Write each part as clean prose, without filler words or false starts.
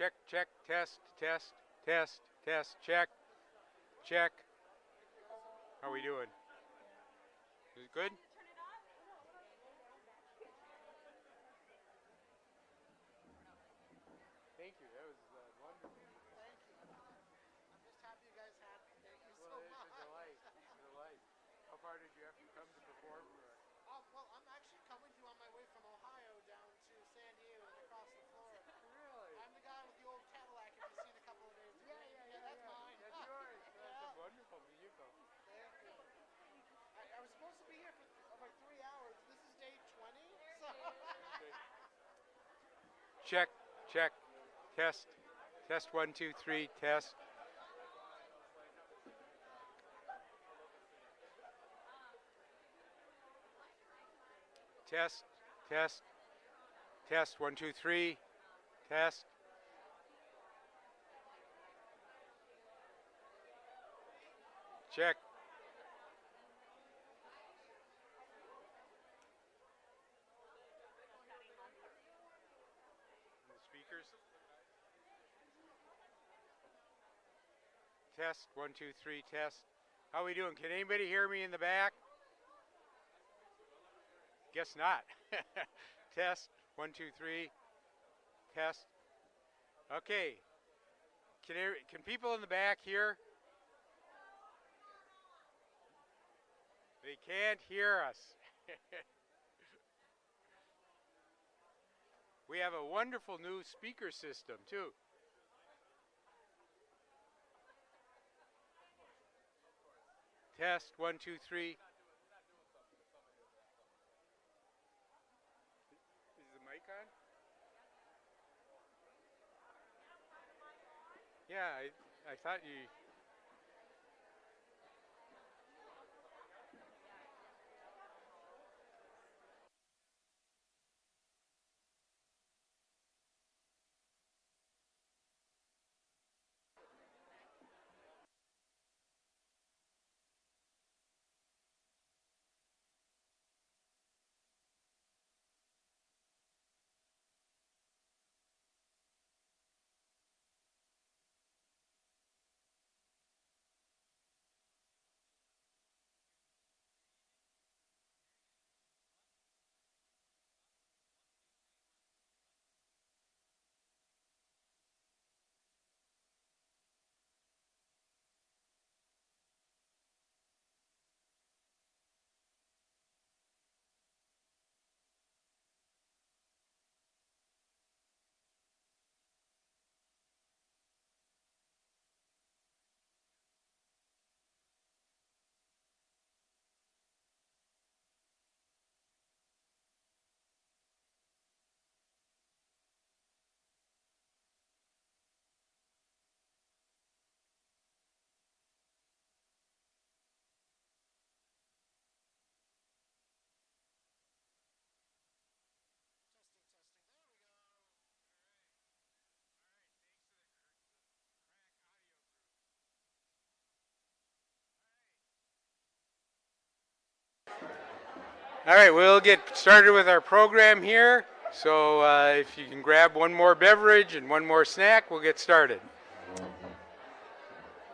check, check, test, test, test, test, check, check. How are we doing? Is it good? Thank you. That was wonderful. Thank you. I'm just happy you guys had me. Thank you so much. It's a delight. It's a delight. How far did you have to come to perform? Well, I'm actually coming to you on my way from Ohio down to San Diego and across to Florida. Really? I'm the guy with the old Cadillac if you've seen a couple of days ago. Yeah, that's mine. That's yours. That's a wonderful vehicle. Thank you. I was supposed to be here for like 3 hours. This is day 20. So. Check, check, test, test 1, 2, 3, test. Test, test, test 1, 2, 3, test. Check. The speakers. Test 1, 2, 3, test. How are we doing? Can anybody hear me in the back? Guess not. Test 1, 2, 3, test. Okay. Can people in the back hear? They can't hear us. We have a wonderful new speaker system too. Test 1, 2, 3. Is the mic on? Yeah, I thought you. All right, we'll get started with our program here. So if you can grab one more beverage and one more snack, we'll get started.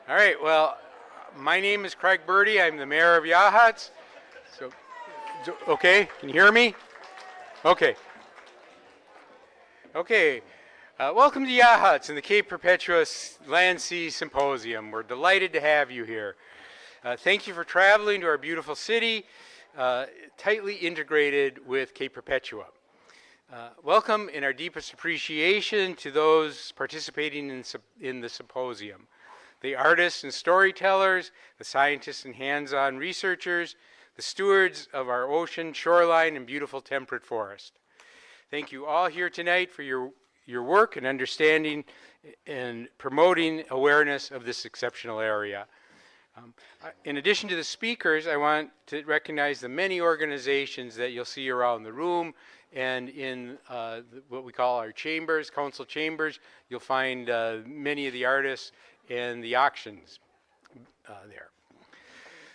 All right, well, my name is Berdie. I'm the mayor of Yachats. So, okay, can you hear me? Okay. Okay, welcome to Yachats and the Cape Perpetua Land Sea Symposium. We're delighted to have you here. Thank you for traveling to our beautiful city. Tightly integrated with Cape Perpetua. Welcome and our deepest appreciation to those participating in the symposium. The artists and storytellers, the scientists and hands-on researchers, the stewards of our ocean, shoreline, and beautiful temperate forest. Thank you all here tonight for your work and understanding and promoting awareness of this exceptional area. In addition to the speakers, I want to recognize the many organizations that you'll see around the room and in what we call our chambers, council chambers. You'll find many of the artists and the auctions there.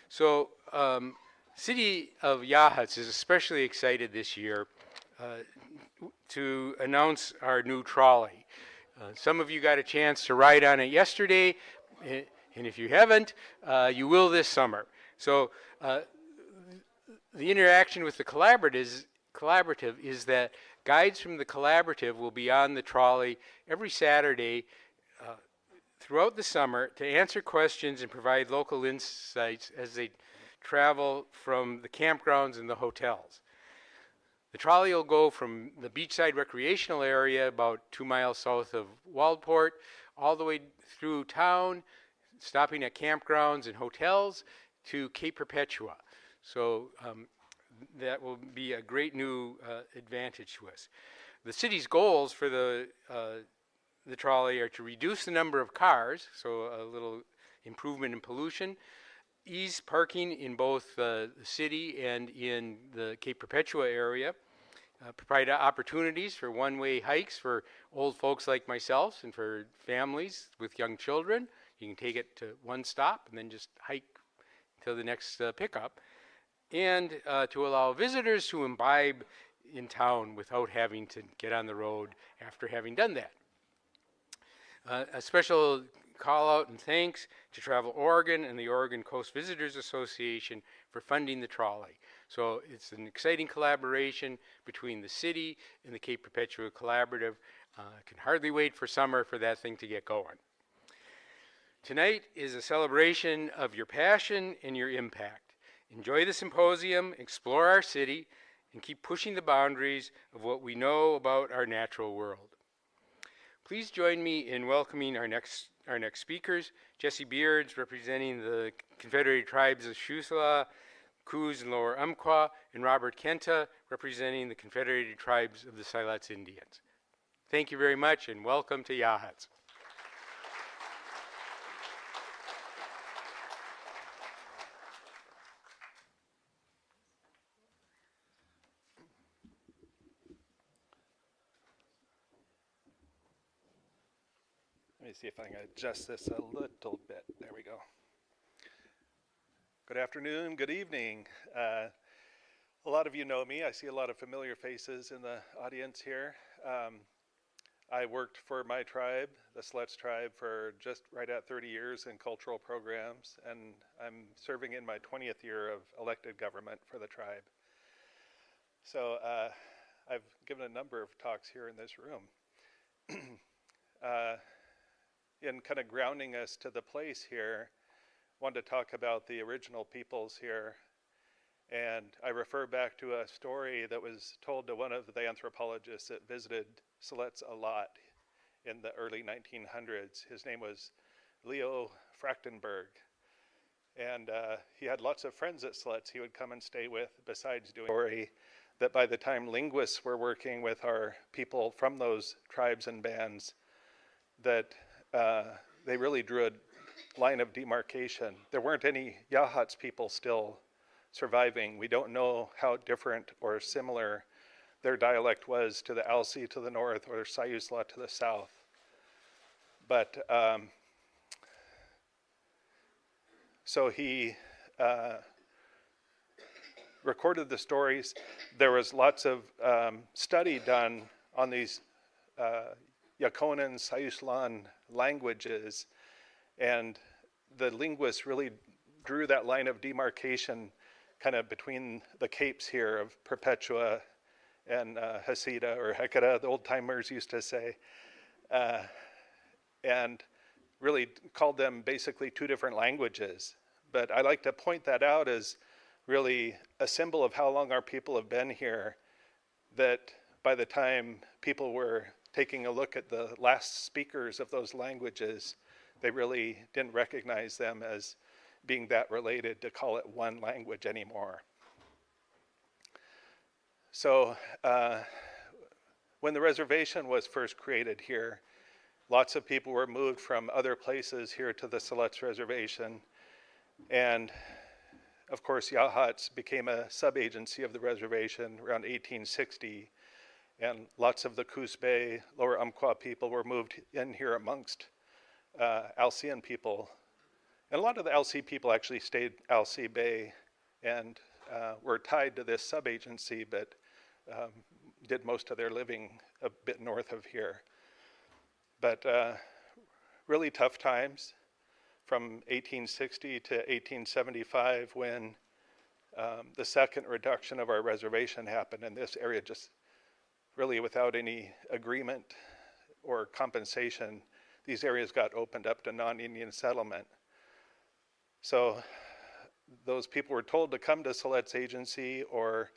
So, City of Yachats is especially excited this year to announce our new trolley. Some of you got a chance to ride on it yesterday, and if you haven't, you will this summer. So the interaction with the collaborative is that guides from the collaborative will be on the trolley every Saturday throughout the summer to answer questions and provide local insights as they travel from the campgrounds and the hotels. The trolley will go from the beachside recreational area about 2 miles south of Waldport all the way through town, stopping at campgrounds and hotels to Cape Perpetua. So that will be a great new advantage to us. The city's goals for the trolley are to reduce the number of cars, so a little improvement in pollution, ease parking in both the city and in the Cape Perpetua area, provide opportunities for one-way hikes for old folks like myself and for families with young children. You can take it to one stop and then just hike to the next pickup, and to allow visitors to imbibe in town without having to get on the road after having done that. A special call out and thanks to Travel Oregon and the Oregon Coast Visitors Association for funding the trolley. So it's an exciting collaboration between the city and the Cape Perpetua Collaborative. I can hardly wait for summer for that thing to get going. Tonight is a celebration of your passion and your impact. Enjoy the symposium, explore our city, and keep pushing the boundaries of what we know about our natural world. Please join me in welcoming our next speakers, Jesse Beards, representing the Confederated Tribes of Siuslaw, Coos, and Lower Umpqua, and Robert Kentta, representing the Confederated Tribes of the Siletz Indians. Thank you very much, and welcome to Yachats. Let me see if I can adjust this a little bit. There we go. Good afternoon, good evening. A lot of you know me. I see a lot of familiar faces in the audience here. I worked for my tribe, the Siletz tribe, for just right at 30 years in cultural programs, and I'm serving in my 20th year of elected government for the tribe. So I've given a number of talks here in this room. In kind of grounding us to the place here, I wanted to talk about the original peoples here. And I refer back to a story that was told to one of the anthropologists that visited Siletz a lot in the early 1900s. His name was Leo Frachtenberg. And he had lots of friends at Siletz he would come and stay with, besides doing story that by the time linguists were working with our people from those tribes and bands, that they really drew a line of demarcation. There weren't any Yachats people still surviving. We don't know how different or similar their dialect was to the Alsea to the north or Siuslaw to the south. But so he recorded the stories. There was lots of study done on these Yakonan, Siuslaw languages, and the linguists really drew that line of demarcation kind of between the capes here of Perpetua and Hasida, or Hecata, the old timers used to say, and really called them basically two different languages. But I like to point that out as really a symbol of how long our people have been here, that by the time people were taking a look at the last speakers of those languages, they really didn't recognize them as being that related to call it one language anymore. So when the reservation was first created here, lots of people were moved from other places here to the Siletz reservation. And of course, Yachats became a sub-agency of the reservation around 1860. And lots of the Coos Bay, Lower Umpqua people were moved in here amongst Alsean people. And a lot of the Alsea people actually stayed Alsea Bay and were tied to this sub-agency, but did most of their living a bit north of here. But really tough times from 1860 to 1875 when the second reduction of our reservation happened, and this area just really without any agreement or compensation, these areas got opened up to non-Indian settlement. So those people were told to come to Siletz Agency or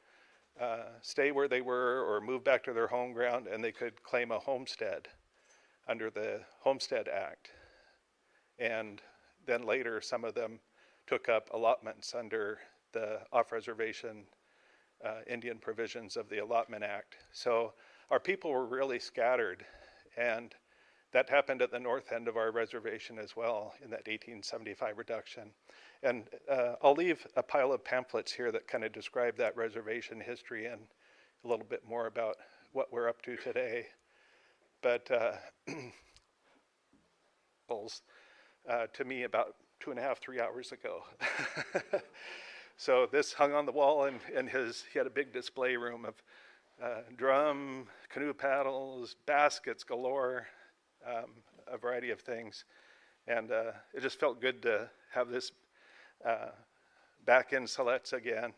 stay where they were or move back to their home ground, and they could claim a homestead under the Homestead Act. And then later some of them took up allotments under the off-reservation Indian provisions of the Allotment Act. So our people were really scattered, and that happened at the north end of our reservation as well in that 1875 reduction. And I'll leave a pile of pamphlets here that kind of describe that reservation history and a little bit more about what we're up to today. But to me about 2.5, 3 hours ago. So this hung on the wall in he had a big display room of drum, canoe paddles, baskets galore, a variety of things. And it just felt good to have this back in Siletz again,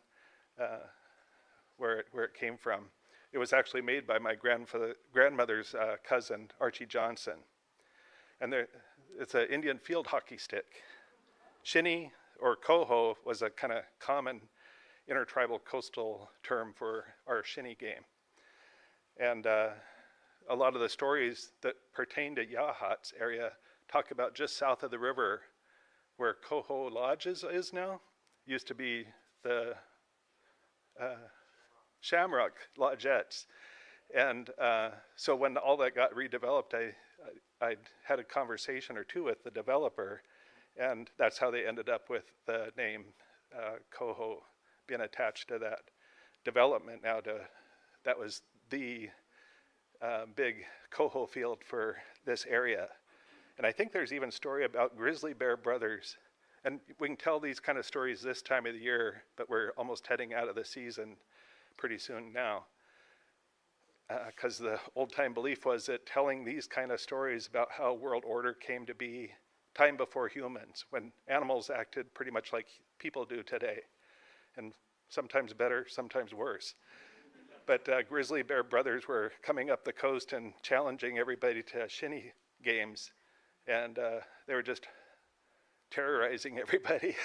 where it came from. It was actually made by my grandmother's cousin, Archie Johnson. And it's an Indian field hockey stick. Shinny or coho was a kind of common intertribal coastal term for our shinny game. And a lot of the stories that pertain to Yachats area talk about just south of the river where Coho Lodge is now. Used to be the Shamrock Lodgettes. And so when all that got redeveloped, I had a conversation or two with the developer, and that's how they ended up with the name Coho being attached to that development. Now that was the big coho field for this area. And I think there's even a story about grizzly bear brothers. And we can tell these kind of stories this time of the year, but we're almost heading out of the season pretty soon now. Because the old time belief was that telling these kind of stories about how world order came to be time before humans, when animals acted pretty much like people do today. And sometimes better, sometimes worse. But grizzly bear brothers were coming up the coast and challenging everybody to shinny games. And they were just terrorizing everybody.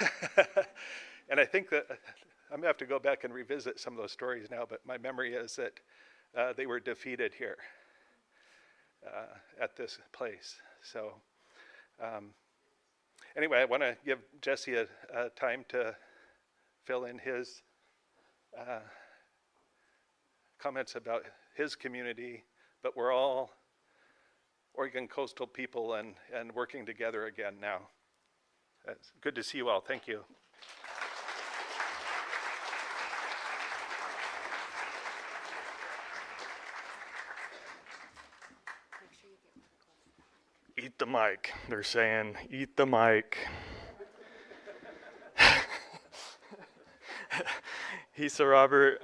And I think that I'm gonna have to go back and revisit some of those stories now, but my memory is that they were defeated here at this place. So anyway, I want to give Jesse a time to fill in his comments about his community, but we're all Oregon coastal people and working together again now. It's good to see you all. Thank you. Eat the mic. They're saying, eat the mic. Hisa Robert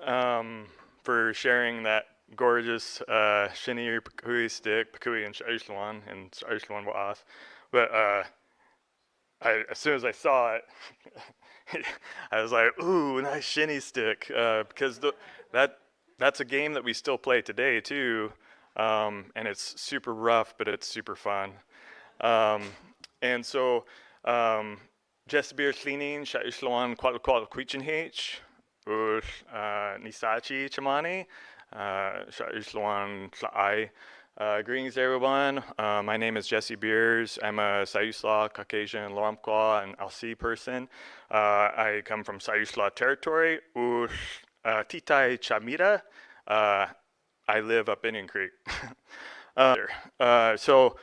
for sharing that gorgeous shinny Photograohy stick, Photograohy and Siuslaw, and Siuslaw was. But as soon as I saw it, I was like, ooh, nice shinny stick. Because that's a game that we still play today too. And it's super rough, but it's super fun. And so, Jess beer cleaning, Siuslaw kwal kwichenhich, nisachi chamani, Siuslaw tla'ai. Greetings everyone. My name is Jesse Beers. I'm a Siuslaw, Caucasian, Umpqua, and LC person. I come from Siuslaw territory. Titai Chamira. I live up Indian Creek. So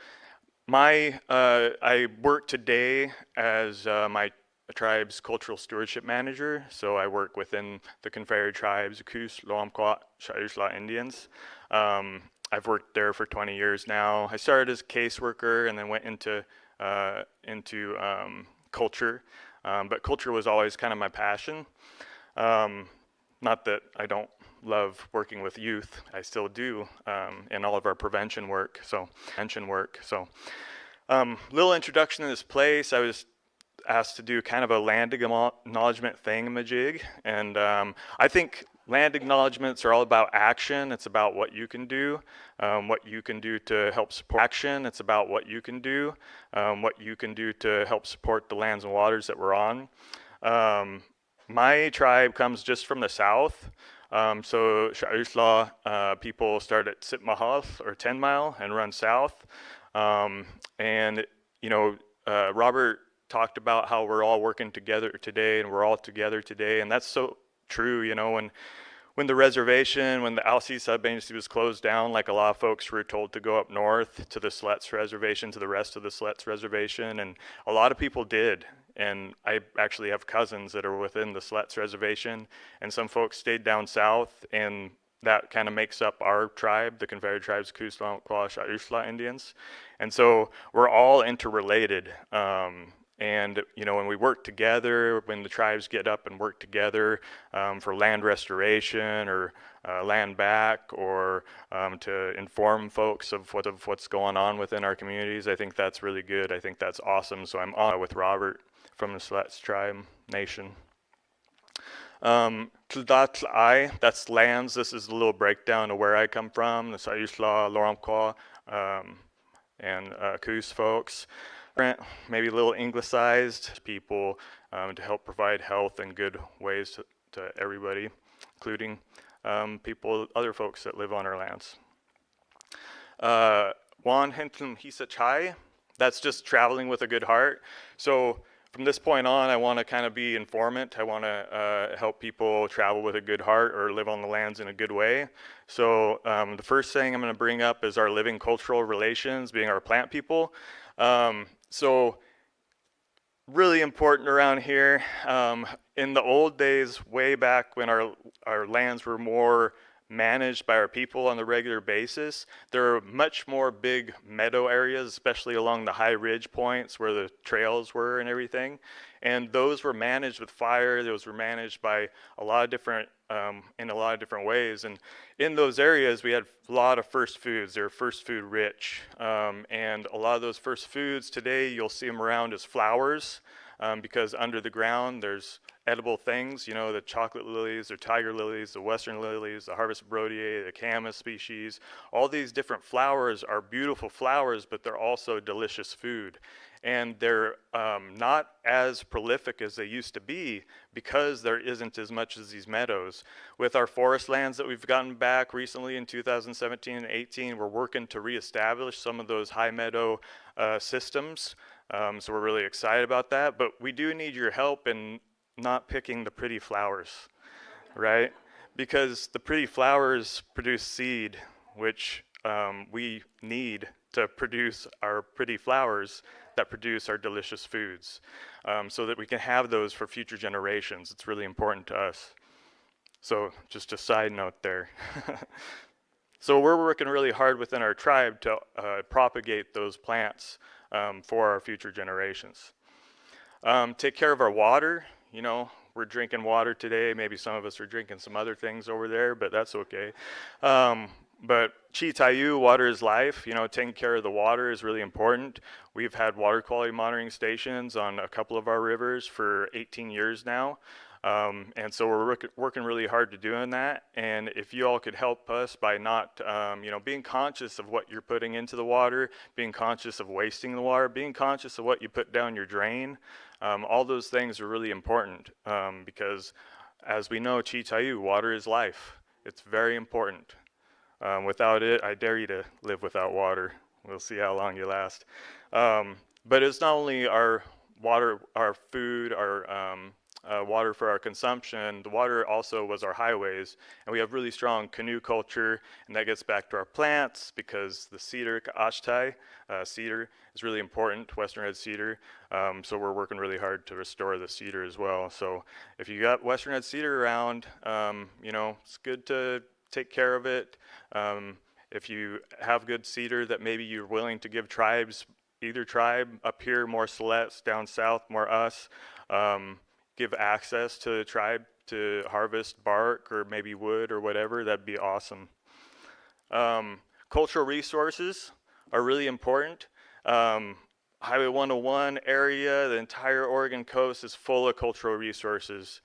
I work today as my tribe's cultural stewardship manager. So I work within the Confederated tribes, Coos, Umpqua, Siuslaw Indians. I've worked there for 20 years now. I started as a caseworker and then went into culture. But culture was always kind of my passion. not that I don't love working with youth, I still do in all of our prevention work. So, little introduction to this place. I was asked to do kind of a land acknowledgement thingamajig, and I think land acknowledgements are all about action. It's about what you can do to help support action. It's about what you can do to help support the lands and waters that we're on. My tribe comes just from the south. So Siuslaw people start at Sitmahal or 10 Mile and run south. And you know, Robert talked about how we're all working together today, and we're all together today, and that's so true. You know, when the reservation, when the Alcee sub-agency was closed down, like a lot of folks were told to go up north to the Siletz reservation, to the rest of the Siletz reservation, and a lot of people did. And I actually have cousins that are within the Siletz reservation, and some folks stayed down south, and that kind of makes up our tribe, the Confederated tribes, Coos, Umpqua, Siuslaw Indians. And so we're all interrelated. And you know, when we work together, when the tribes get up and work together for land restoration or land back, or to inform folks of what's going on within our communities, I think that's really good. I think that's awesome. So I'm on with Robert from the Siletz tribe nation. Tludatlai, that's lands. This is a little breakdown of where I come from, the Siuslaw, Umpqua, and Coos folks. Maybe a little anglicized people to help provide health and good ways to everybody, including other folks that live on our lands. Wan Hentum Hisachai, that's just traveling with a good heart. So from this point on, I want to kind of be informant. I want to help people travel with a good heart or live on the lands in a good way. So the first thing I'm going to bring up is our living cultural relations, being our plant people. So really important around here. In the old days, way back when our lands were more managed by our people on a regular basis, there are much more big meadow areas, especially along the high ridge points where the trails were and everything. And those were managed with fire. Those were managed by a lot of different, in a lot of different ways. And in those areas, we had a lot of first foods. They were first food rich. And a lot of those first foods today, you'll see them around as flowers, because under the ground, there's edible things, you know, the chocolate lilies, or tiger lilies, the western lilies, the harvest Berdie, the camas species. All these different flowers are beautiful flowers, but they're also delicious food. And they're not as prolific as they used to be because there isn't as much as these meadows. With our forest lands that we've gotten back recently in 2017 and 18, we're working to reestablish some of those high meadow systems. So we're really excited about that, but we do need your help in not picking the pretty flowers, right? Because the pretty flowers produce seed, which we need to produce our pretty flowers that produce our delicious foods, so that we can have those for future generations. It's really important to us. So just a side note there. So we're working really hard within our tribe to propagate those plants for our future generations. Take care of our water. You know, we're drinking water today. Maybe some of us are drinking some other things over there, but that's okay. But Chi Tayu, water is life. You know, taking care of the water is really important. We've had water quality monitoring stations on a couple of our rivers for 18 years now. And so we're working really hard to doing that. And if you all could help us by not, you know, being conscious of what you're putting into the water, being conscious of wasting the water, being conscious of what you put down your drain, all those things are really important, because as we know, Chi Tayu, water is life. It's very important. Without it, I dare you to live without water. We'll see how long you last. But it's not only our water, our food, our water for our consumption. The water also was our highways, and we have really strong canoe culture, and that gets back to our plants, because the cedar, Ka'ashtai, cedar is really important, western red cedar. So we're working really hard to restore the cedar as well. So if you got western red cedar around, you know, it's good to take care of it. If you have good cedar that maybe you're willing to give tribes, either tribe up here, more Siletz, down south, more us, give access to the tribe to harvest bark or maybe wood or whatever, that'd be awesome. Cultural resources are really important. Highway 101 area, the entire Oregon coast is full of cultural resources.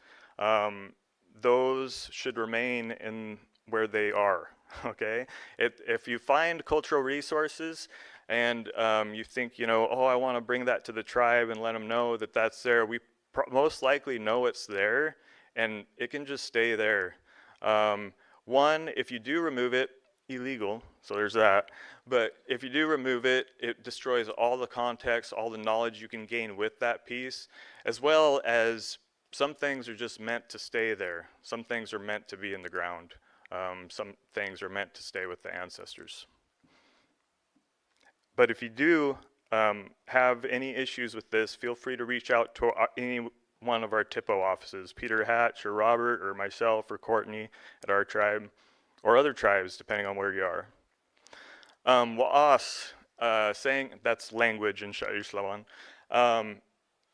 Those should remain in where they are, okay? If you find cultural resources and you think, you know, oh, I want to bring that to the tribe and let them know that that's there, we most likely know it's there, and it can just stay there. One, if you do remove it, illegal, so there's that. But if you do remove it, it destroys all the context, all the knowledge you can gain with that piece, as well as some things are just meant to stay there. Some things are meant to be in the ground. Some things are meant to stay with the ancestors. But if you do have any issues with this, feel free to reach out to any one of our TIPO offices, Peter Hatch or Robert or myself or Courtney at our tribe, or other tribes, depending on where you are. Wa'as, saying, that's language in Siuslaw.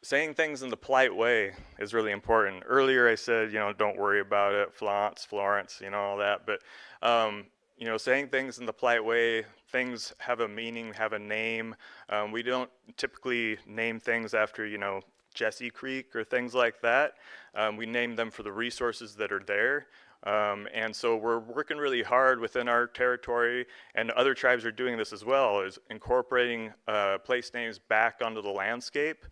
Saying things in the polite way is really important. Earlier I said, you know, don't worry about it, Florence, you know, all that. But, you know, saying things in the polite way, things have a meaning, have a name. We don't typically name things after, you know, Jesse Creek or things like that. We name them for the resources that are there. And so we're working really hard within our territory, and other tribes are doing this as well, is incorporating place names back onto the landscape.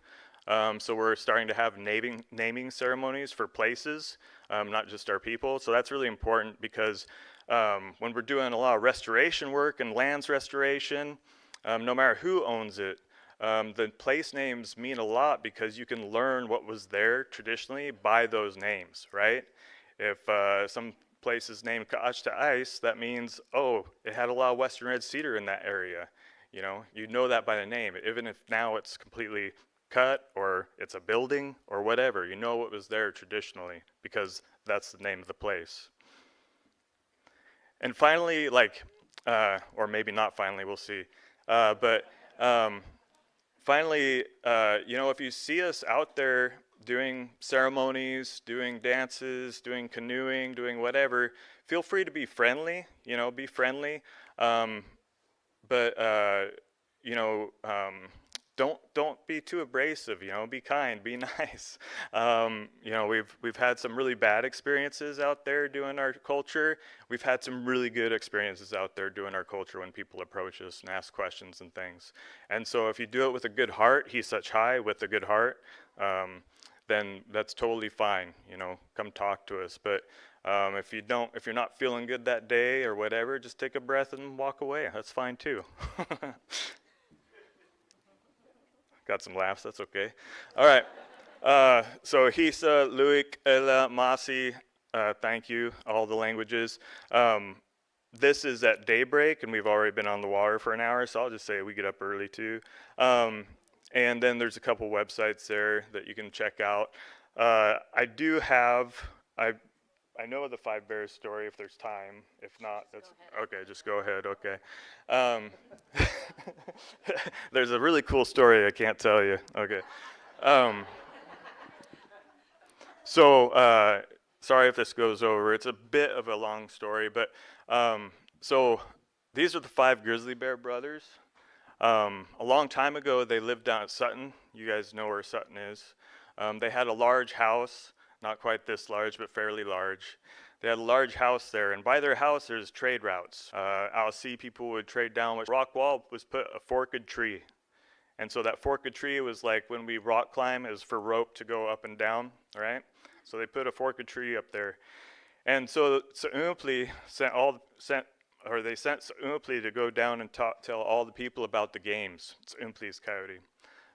So we're starting to have naming ceremonies for places, not just our people. So that's really important because when we're doing a lot of restoration work and lands restoration, no matter who owns it, the place names mean a lot because you can learn what was there traditionally by those names, right? If some place is named Ka'achta Ice, that means, oh, it had a lot of western red cedar in that area. You know that by the name, even if now it's completely cut or it's a building or whatever, you know what was there traditionally because that's the name of the place. And finally, like, or maybe not finally, we'll see. Finally, you know, if you see us out there doing ceremonies, doing dances, doing canoeing, doing whatever, feel free to be friendly, you know, be friendly. You know, don't be too abrasive, you know, be kind, be nice. You know, we've had some really bad experiences out there doing our culture. We've had some really good experiences out there doing our culture when people approach us and ask questions and things. And so if you do it with a good heart, he's such high with a good heart, then that's totally fine, you know, come talk to us. But if you're not feeling good that day or whatever, just take a breath and walk away. That's fine too. Got some laughs, that's okay. All right, so Hisa, Luik, Ela, Masi, thank you, all the languages. This is at daybreak, and we've already been on the water for an hour, so I'll just say we get up early too. And then there's a couple websites there that you can check out. I know the Five Bears story if there's time. If not, that's okay, just go ahead, okay. There's a really cool story I can't tell you, okay. Sorry if this goes over. It's a bit of a long story, but so these are the 5 grizzly bear brothers. A long time ago, they lived down at Sutton. You guys know where Sutton is. They had a large house, not quite this large, but fairly large. They had a large house there, and by their house, there's trade routes. Out of sea, people would trade down. With rock wall was put a forked tree. And so that forked tree was like when we rock climb, it was for rope to go up and down, right? So they put a forked tree up there. And so Umpqua sent Umpqua to go down and tell all the people about the games. It's Umpqua's coyote.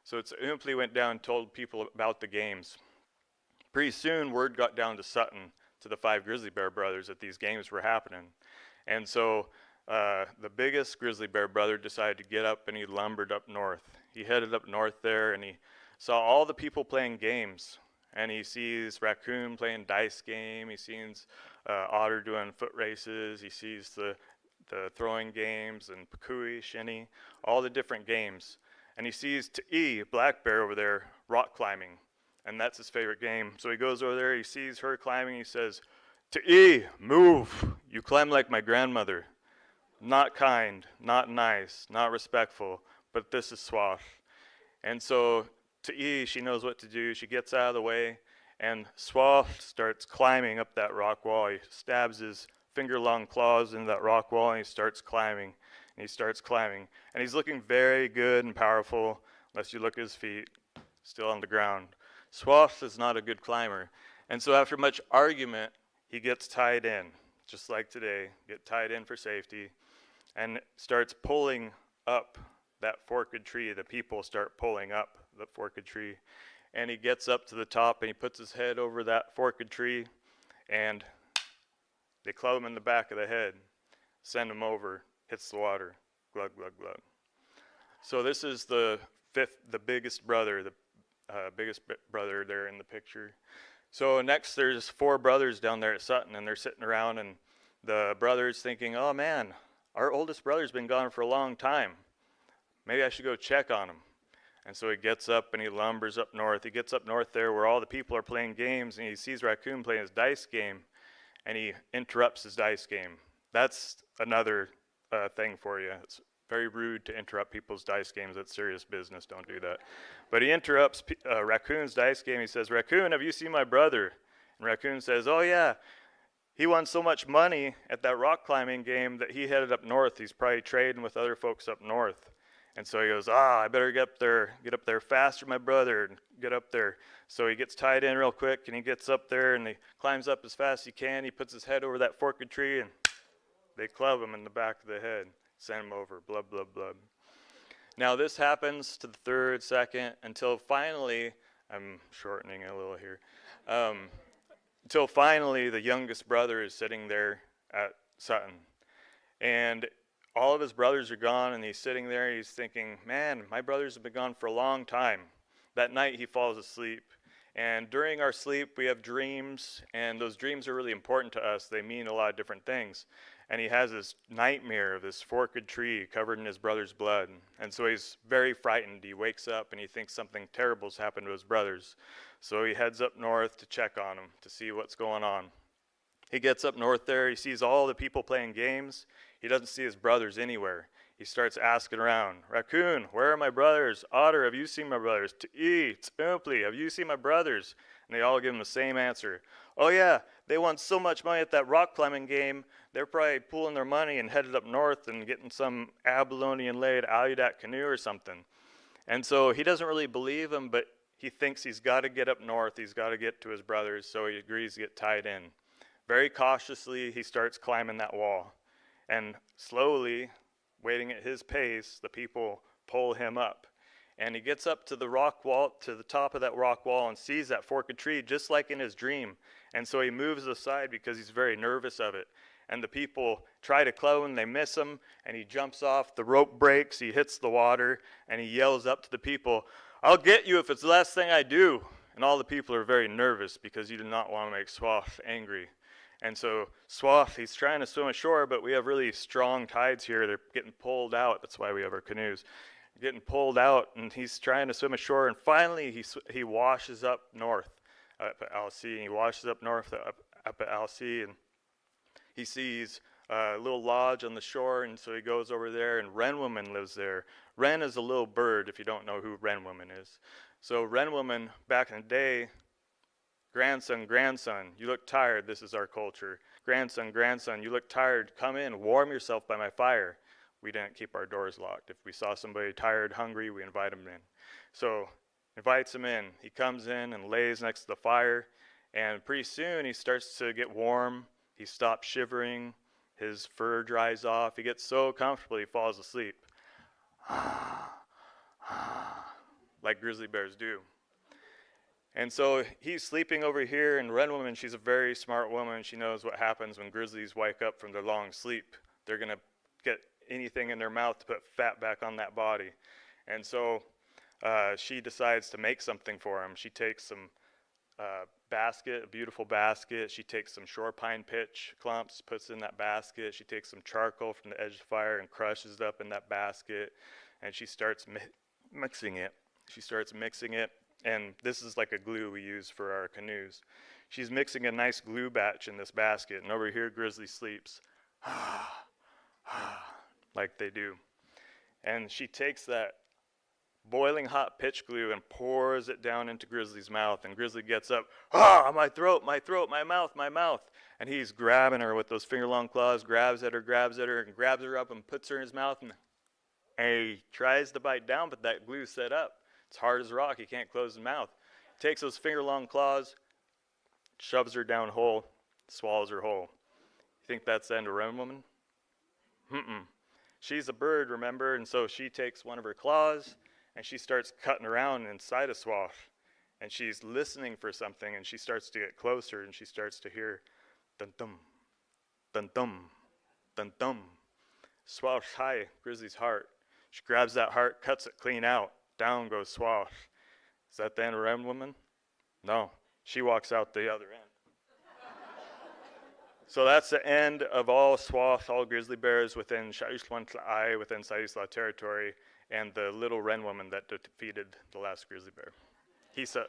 So Umpqua went down and told people about the games. Pretty soon, word got down to Sutton, to the 5 grizzly bear brothers, that these games were happening. And so the biggest grizzly bear brother decided to get up, and he lumbered up north. He headed up north there, and he saw all the people playing games. And he sees raccoon playing dice game. He sees otter doing foot races. He sees the throwing games and Photograohy, shinny, all the different games. And he sees Ta'i, black bear over there, rock climbing. and that's his favorite game. So he goes over there, he sees her climbing, he says, "T'e, move. You climb like my grandmother. Not kind, not nice, not respectful, but this is Swath." And so T'e, she knows what to do. She gets out of the way, and Swath starts climbing up that rock wall. He stabs his finger-long claws into that rock wall, and he starts climbing, and he starts climbing. And he's looking very good and powerful, unless you look at his feet, still on the ground. Swath is not a good climber. And so after much argument, he gets tied in, just like today, get tied in for safety, and starts pulling up that forked tree. The people start pulling up the forked tree. And he gets up to the top, and he puts his head over that forked tree, and they club him in the back of the head, send him over, hits the water, glug, glug, glug. So this is the biggest brother, biggest brother there in the picture. So next there's 4 brothers down there at Sutton, and they're sitting around, and the brother's thinking, oh man, our oldest brother's been gone for a long time. Maybe I should go check on him. And so he gets up and he lumbers up north. He gets up north there where all the people are playing games, and he sees Raccoon playing his dice game, and he interrupts his dice game. That's another thing for you. It's very rude to interrupt people's dice games. That's serious business. Don't do that. But he interrupts Raccoon's dice game. He says, "Raccoon, have you seen my brother?" And Raccoon says, "Oh yeah, he won so much money at that rock climbing game that he headed up north. He's probably trading with other folks up north." And so he goes, I better get up there faster, my brother, and get up there. So he gets tied in real quick, and he gets up there, and he climbs up as fast as he can. He puts his head over that forked tree, and they club him in the back of the head, send him over, blub, blub, blub. Now this happens to the third, second, until finally, I'm shortening it a little here, until finally the youngest brother is sitting there at Sutton. And all of his brothers are gone, and he's sitting there, he's thinking, man, my brothers have been gone for a long time. That night he falls asleep. And during our sleep, we have dreams, and those dreams are really important to us. They mean a lot of different things. And he has this nightmare of this forked tree covered in his brother's blood. And so he's very frightened. He wakes up, and he thinks something terrible's happened to his brothers. So he heads up north to check on them, to see what's going on. He gets up north there. He sees all the people playing games. He doesn't see his brothers anywhere. He starts asking around, Raccoon, where are my brothers? Otter, have you seen my brothers? T'e, Umpqua, have you seen my brothers? And they all give him the same answer. Oh yeah, they won so much money at that rock climbing game, they're probably pooling their money and headed up north and getting some abalone-laid Aludat canoe or something. And so he doesn't really believe him, but he thinks he's got to get up north. He's got to get to his brothers, so he agrees to get tied in. Very cautiously, he starts climbing that wall. And slowly, waiting at his pace, the people pull him up. And he gets up to the rock wall, to the top of that rock wall, and sees that forked tree just like in his dream. And so he moves aside because he's very nervous of it. And the people try to club him, they miss him, and he jumps off, the rope breaks, he hits the water, and he yells up to the people, I'll get you if it's the last thing I do. And all the people are very nervous because you do not want to make Swath angry. And so Swath, he's trying to swim ashore, but we have really strong tides here. They're getting pulled out. That's why we have our canoes. Getting pulled out, and he's trying to swim ashore, and finally he washes up north up at LC, and he washes up north up at LC, and he sees a little lodge on the shore, and so he goes over there, and Wren Woman lives there. Wren is a little bird, if you don't know who Wren Woman is. So Wren Woman, back in the day, grandson, you look tired. This is our culture. Grandson, you look tired. Come in, warm yourself by my fire. We didn't keep our doors locked. If we saw somebody tired, hungry, we invite him in. So invites him in. He comes in and lays next to the fire, and pretty soon he starts to get warm. He stops shivering. His fur dries off. He gets so comfortable he falls asleep. Like grizzly bears do. And so he's sleeping over here, and Wren Woman, she's a very smart woman. She knows what happens when grizzlies wake up from their long sleep. They're going to get anything in their mouth to put fat back on that body. And so she decides to make something for him. She takes some basket, a beautiful basket. She takes some shore pine pitch clumps, puts it in that basket. She takes some charcoal from the edge of the fire and crushes it up in that basket. And she starts mixing it. And this is like a glue we use for our canoes. She's mixing a nice glue batch in this basket, and over here Grizzly sleeps like they do. And she takes that boiling hot pitch glue and pours it down into Grizzly's mouth, and Grizzly gets up, my throat, my mouth, my mouth. And he's grabbing her with those finger-long claws, grabs at her, and grabs her up and puts her in his mouth, and he tries to bite down, but that glue's set up. It's hard as rock, he can't close his mouth. Takes those finger-long claws, shoves her down whole, swallows her whole. You think that's the end of Ren Woman? She's a bird, remember, and so she takes one of her claws, and she starts cutting around inside a swath, and she's listening for something, and she starts to get closer, and she starts to hear dun-dum, dun-dum, dun-dum. Swath's high, Grizzly's heart. She grabs that heart, cuts it clean out. Down goes Swath. Is that the end of Ren Woman? No. She walks out the other end. So that's the end of all Swath, all grizzly bears within Siuslaw, within Siuslaw territory, and the little Ren Woman that defeated the last grizzly bear. He said.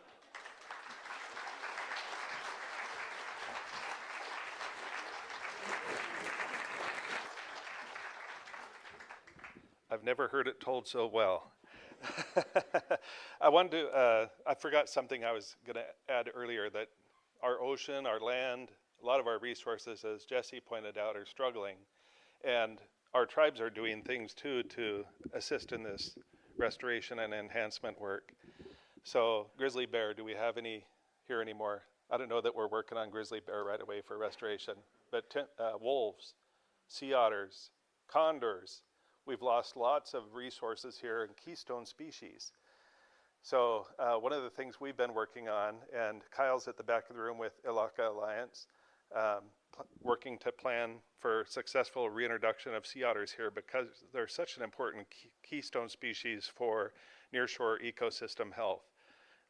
I've never heard it told so well. I forgot something I was going to add earlier, that our ocean, our land, a lot of our resources, as Jesse pointed out, are struggling. And our tribes are doing things too to assist in this restoration and enhancement work. So grizzly bear, do we have any here anymore? I don't know that we're working on grizzly bear right away for restoration, but wolves, sea otters, condors. We've lost lots of resources here and keystone species. So one of the things we've been working on, and Kyle's at the back of the room with Ilaka Alliance, working to plan for successful reintroduction of sea otters here, because they're such an important keystone species for nearshore ecosystem health.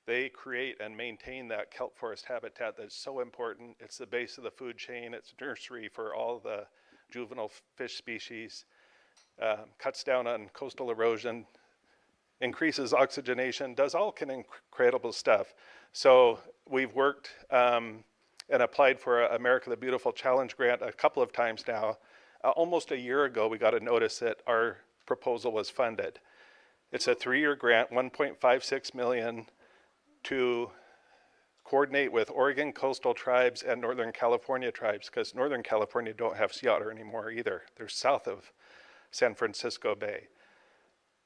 They create and maintain that kelp forest habitat that's so important. It's the base of the food chain. It's nursery for all the juvenile fish species. Cuts down on coastal erosion, increases oxygenation, does all kind of incredible stuff. So we've worked and applied for a America the Beautiful Challenge grant a couple of times now. Almost a year ago, we got a notice that our proposal was funded. It's a 3-year grant, $1.56 million, to coordinate with Oregon coastal tribes and Northern California tribes, because Northern California don't have sea otter anymore either. They're south of San Francisco Bay.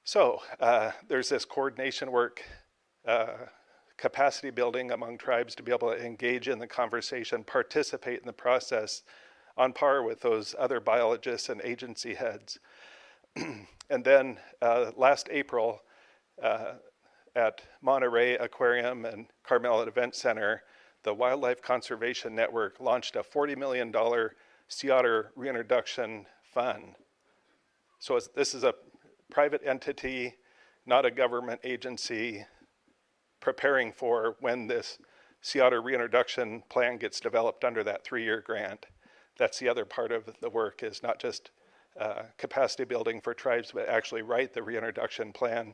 So there's this coordination work, capacity building among tribes to be able to engage in the conversation, participate in the process on par with those other biologists and agency heads. And then last April at Monterey Aquarium and Carmel Event Center, the Wildlife Conservation Network launched a $40 million sea otter reintroduction fund. So this is a private entity, not a government agency, preparing for when this sea otter reintroduction plan gets developed under that 3-year grant. That's the other part of the work, is not just capacity building for tribes, but actually write the reintroduction plan.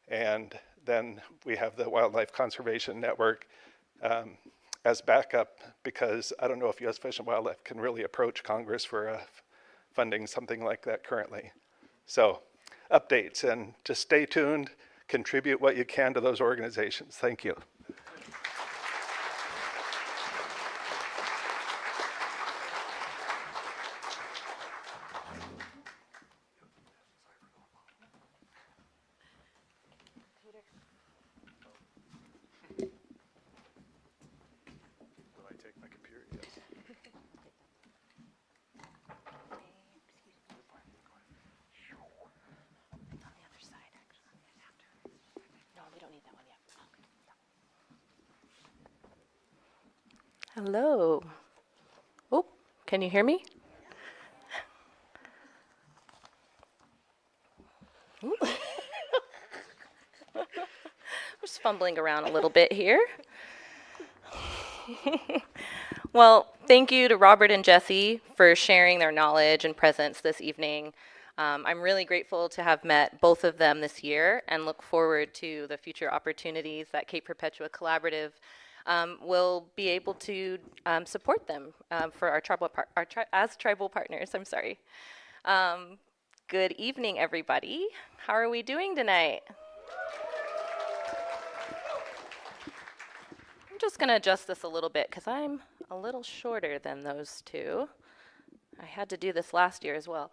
And then we have the Wildlife Conservation Network as backup, because I don't know if U.S. Fish and Wildlife can really approach Congress for funding something like that currently. So updates, and just stay tuned, contribute what you can to those organizations. Thank you. Hello. Oh, can you hear me? Ooh. I'm just fumbling around a little bit here. Well, thank you to Robert and Jesse for sharing their knowledge and presence this evening. I'm really grateful to have met both of them this year and look forward to the future opportunities that Cape Perpetua Collaborative will be able to support them for our as tribal partners. I'm sorry. Good evening, everybody. How are we doing tonight? I'm just going to adjust this a little bit because I'm a little shorter than those two. I had to do this last year as well.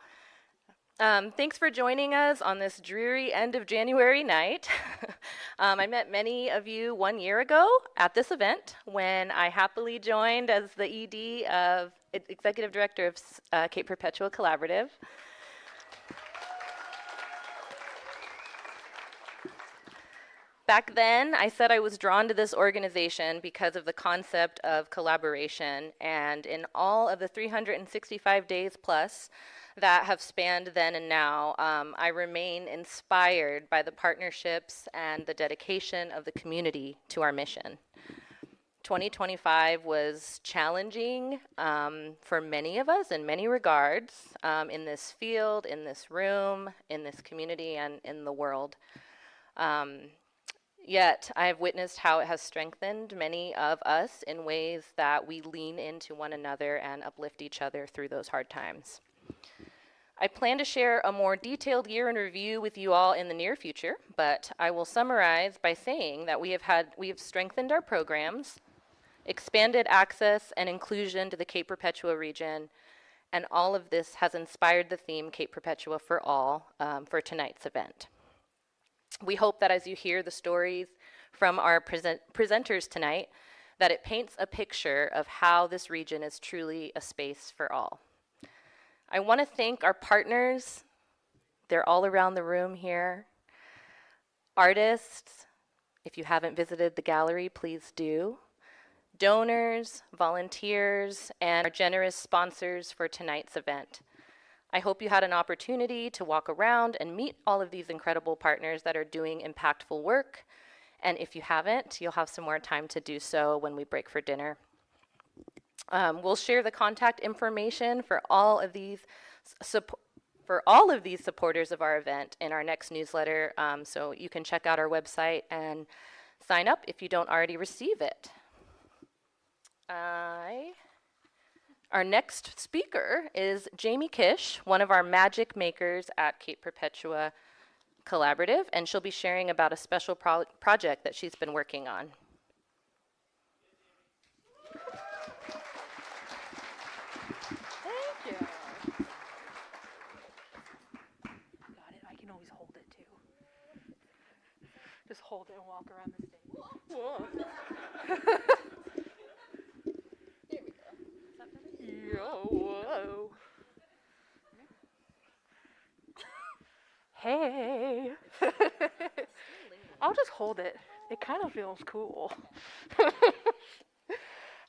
Thanks for joining us on this dreary end of January night. I met many of you 1 year ago at this event when I happily joined as the ED of Executive Director of Cape Perpetua Collaborative. Back then, I said I was drawn to this organization because of the concept of collaboration, and in all of the 365 days plus that have spanned then and now, I remain inspired by the partnerships and the dedication of the community to our mission. 2025 was challenging for many of us in many regards, in this field, in this room, in this community, and in the world. Yet, I have witnessed how it has strengthened many of us in ways that we lean into one another and uplift each other through those hard times. I plan to share a more detailed year in review with you all in the near future, but I will summarize by saying that we have strengthened our programs, expanded access and inclusion to the Cape Perpetua region, and all of this has inspired the theme Cape Perpetua for All for tonight's event. We hope that as you hear the stories from our presenters tonight, that it paints a picture of how this region is truly a space for all. I want to thank our partners. They're all around the room here. Artists, if you haven't visited the gallery, please do. Donors, volunteers, and our generous sponsors for tonight's event. I hope you had an opportunity to walk around and meet all of these incredible partners that are doing impactful work. And if you haven't, you'll have some more time to do so when we break for dinner. We'll share the contact information for all of these supporters of our event in our next newsletter, so you can check out our website and sign up if you don't already receive it. Our next speaker is Jamie Kish, one of our magic makers at Cape Perpetua Collaborative, and she'll be sharing about a special project that she's been working on. Thank you. Got it. I can always hold it too. Just hold it and walk around the stage. Whoa. Whoa. Hey. I'll just hold it. It kind of feels cool.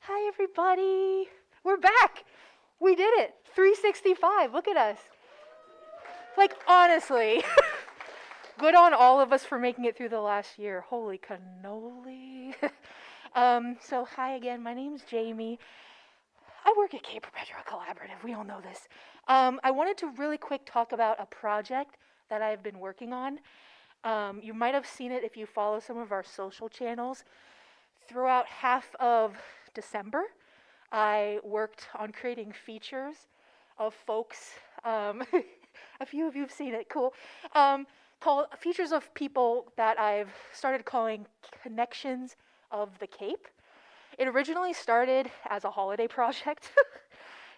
Hi, everybody. We're back. We did it. 365. Look at us. Like, honestly. Good on all of us for making it through the last year. Holy cannoli. So, hi again. My name's Jamie. I work at Cape Perpetua Collaborative. We all know this. I wanted to really quick talk about a project that I've been working on. You might have seen it if you follow some of our social channels. Throughout half of December, I worked on creating features of folks. A few of you have seen it. Cool. Called features of people that I've started calling Connections of the Cape. It originally started as a holiday project.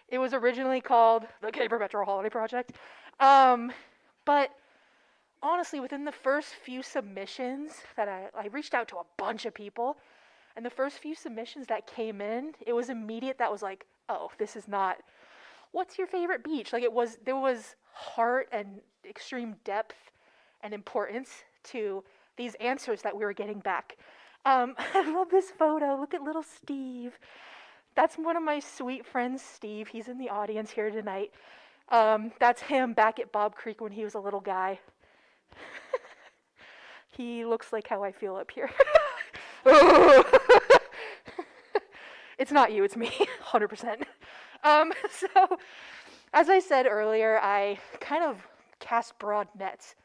It was originally called the Cape Perpetua Holiday Project. But honestly, within the first few submissions that I reached out to a bunch of people, and the first few submissions that came in, it was immediate. That was like, oh, this is not, what's your favorite beach? Like there was heart and extreme depth and importance to these answers that we were getting back. I love this photo. Look at little Steve. That's one of my sweet friends, Steve. He's in the audience here tonight. That's him back at Bob Creek when he was a little guy. He looks like how I feel up here. It's not you, it's me, 100%. So, as I said earlier, I kind of cast broad nets.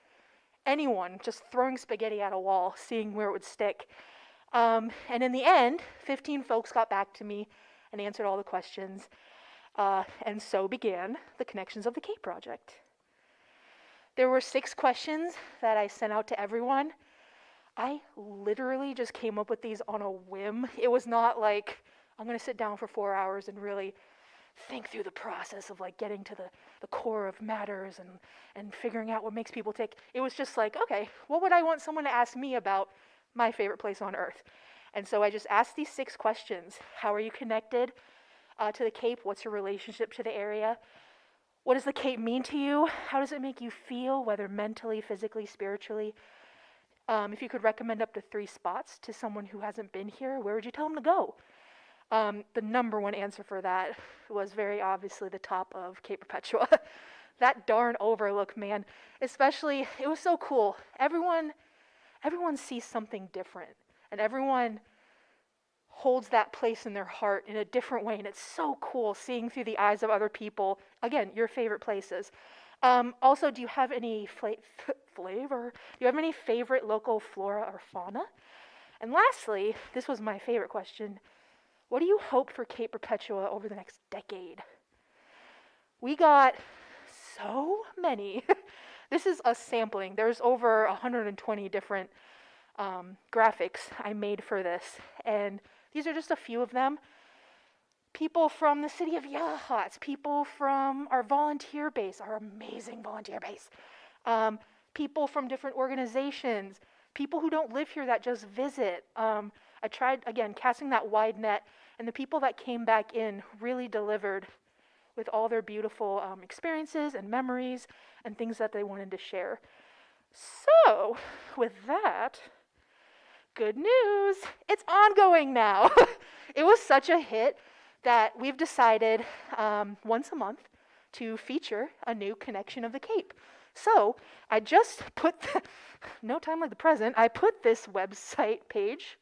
Anyone just throwing spaghetti at a wall, seeing where it would stick. And in the end, 15 folks got back to me and answered all the questions. And so began the Connections of the Cape project. There were 6 questions that I sent out to everyone. I literally just came up with these on a whim. It was not like, I'm going to sit down for 4 hours and really think through the process of like getting to the core of matters and figuring out what makes people tick. It was just like, okay, what would I want someone to ask me about my favorite place on earth? And so I just asked these 6 questions. How are you connected to the Cape? What's your relationship to the area? What does the Cape mean to you? How does it make you feel, whether mentally, physically, spiritually? If you could recommend up to 3 spots to someone who hasn't been here, where would you tell them to go? The number one answer for that was very obviously the top of Cape Perpetua. That darn overlook, man. Especially, it was so cool. Everyone sees something different, and everyone holds that place in their heart in a different way, and it's so cool seeing through the eyes of other people. Again, your favorite places. Also, do you have any flavor? Do you have any favorite local flora or fauna? And lastly, this was my favorite question. What do you hope for Cape Perpetua over the next decade? We got so many. This is a sampling. There's over 120 different graphics I made for this. And these are just a few of them. People from the city of Yachats, people from our volunteer base, our amazing volunteer base, people from different organizations, people who don't live here that just visit. I tried, again, casting that wide net, and the people that came back in really delivered with all their beautiful experiences and memories and things that they wanted to share. So, with that, good news, it's ongoing now. It was such a hit that we've decided once a month to feature a new connection of the Cape. So I just put, no time like the present, I put this website page,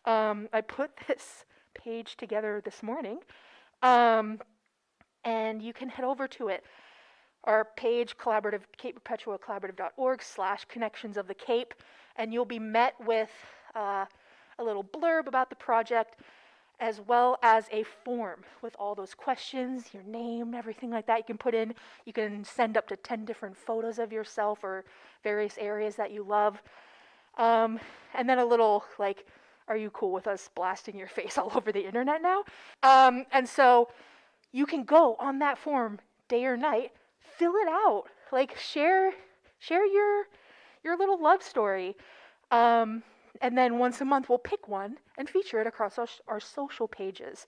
I put this page together this morning, and you can head over to it. Our page, collaborative, capeperpetuacollaborative.org/connections of the Cape, and you'll be met with a little blurb about the project, as well as a form with all those questions, your name, everything like that you can put in. You can send up to 10 different photos of yourself or various areas that you love. And then a little, like, are you cool with us blasting your face all over the internet now? And so you can go on that form day or night, fill it out, like share your little love story. And then once a month, we'll pick one and feature it across our social pages.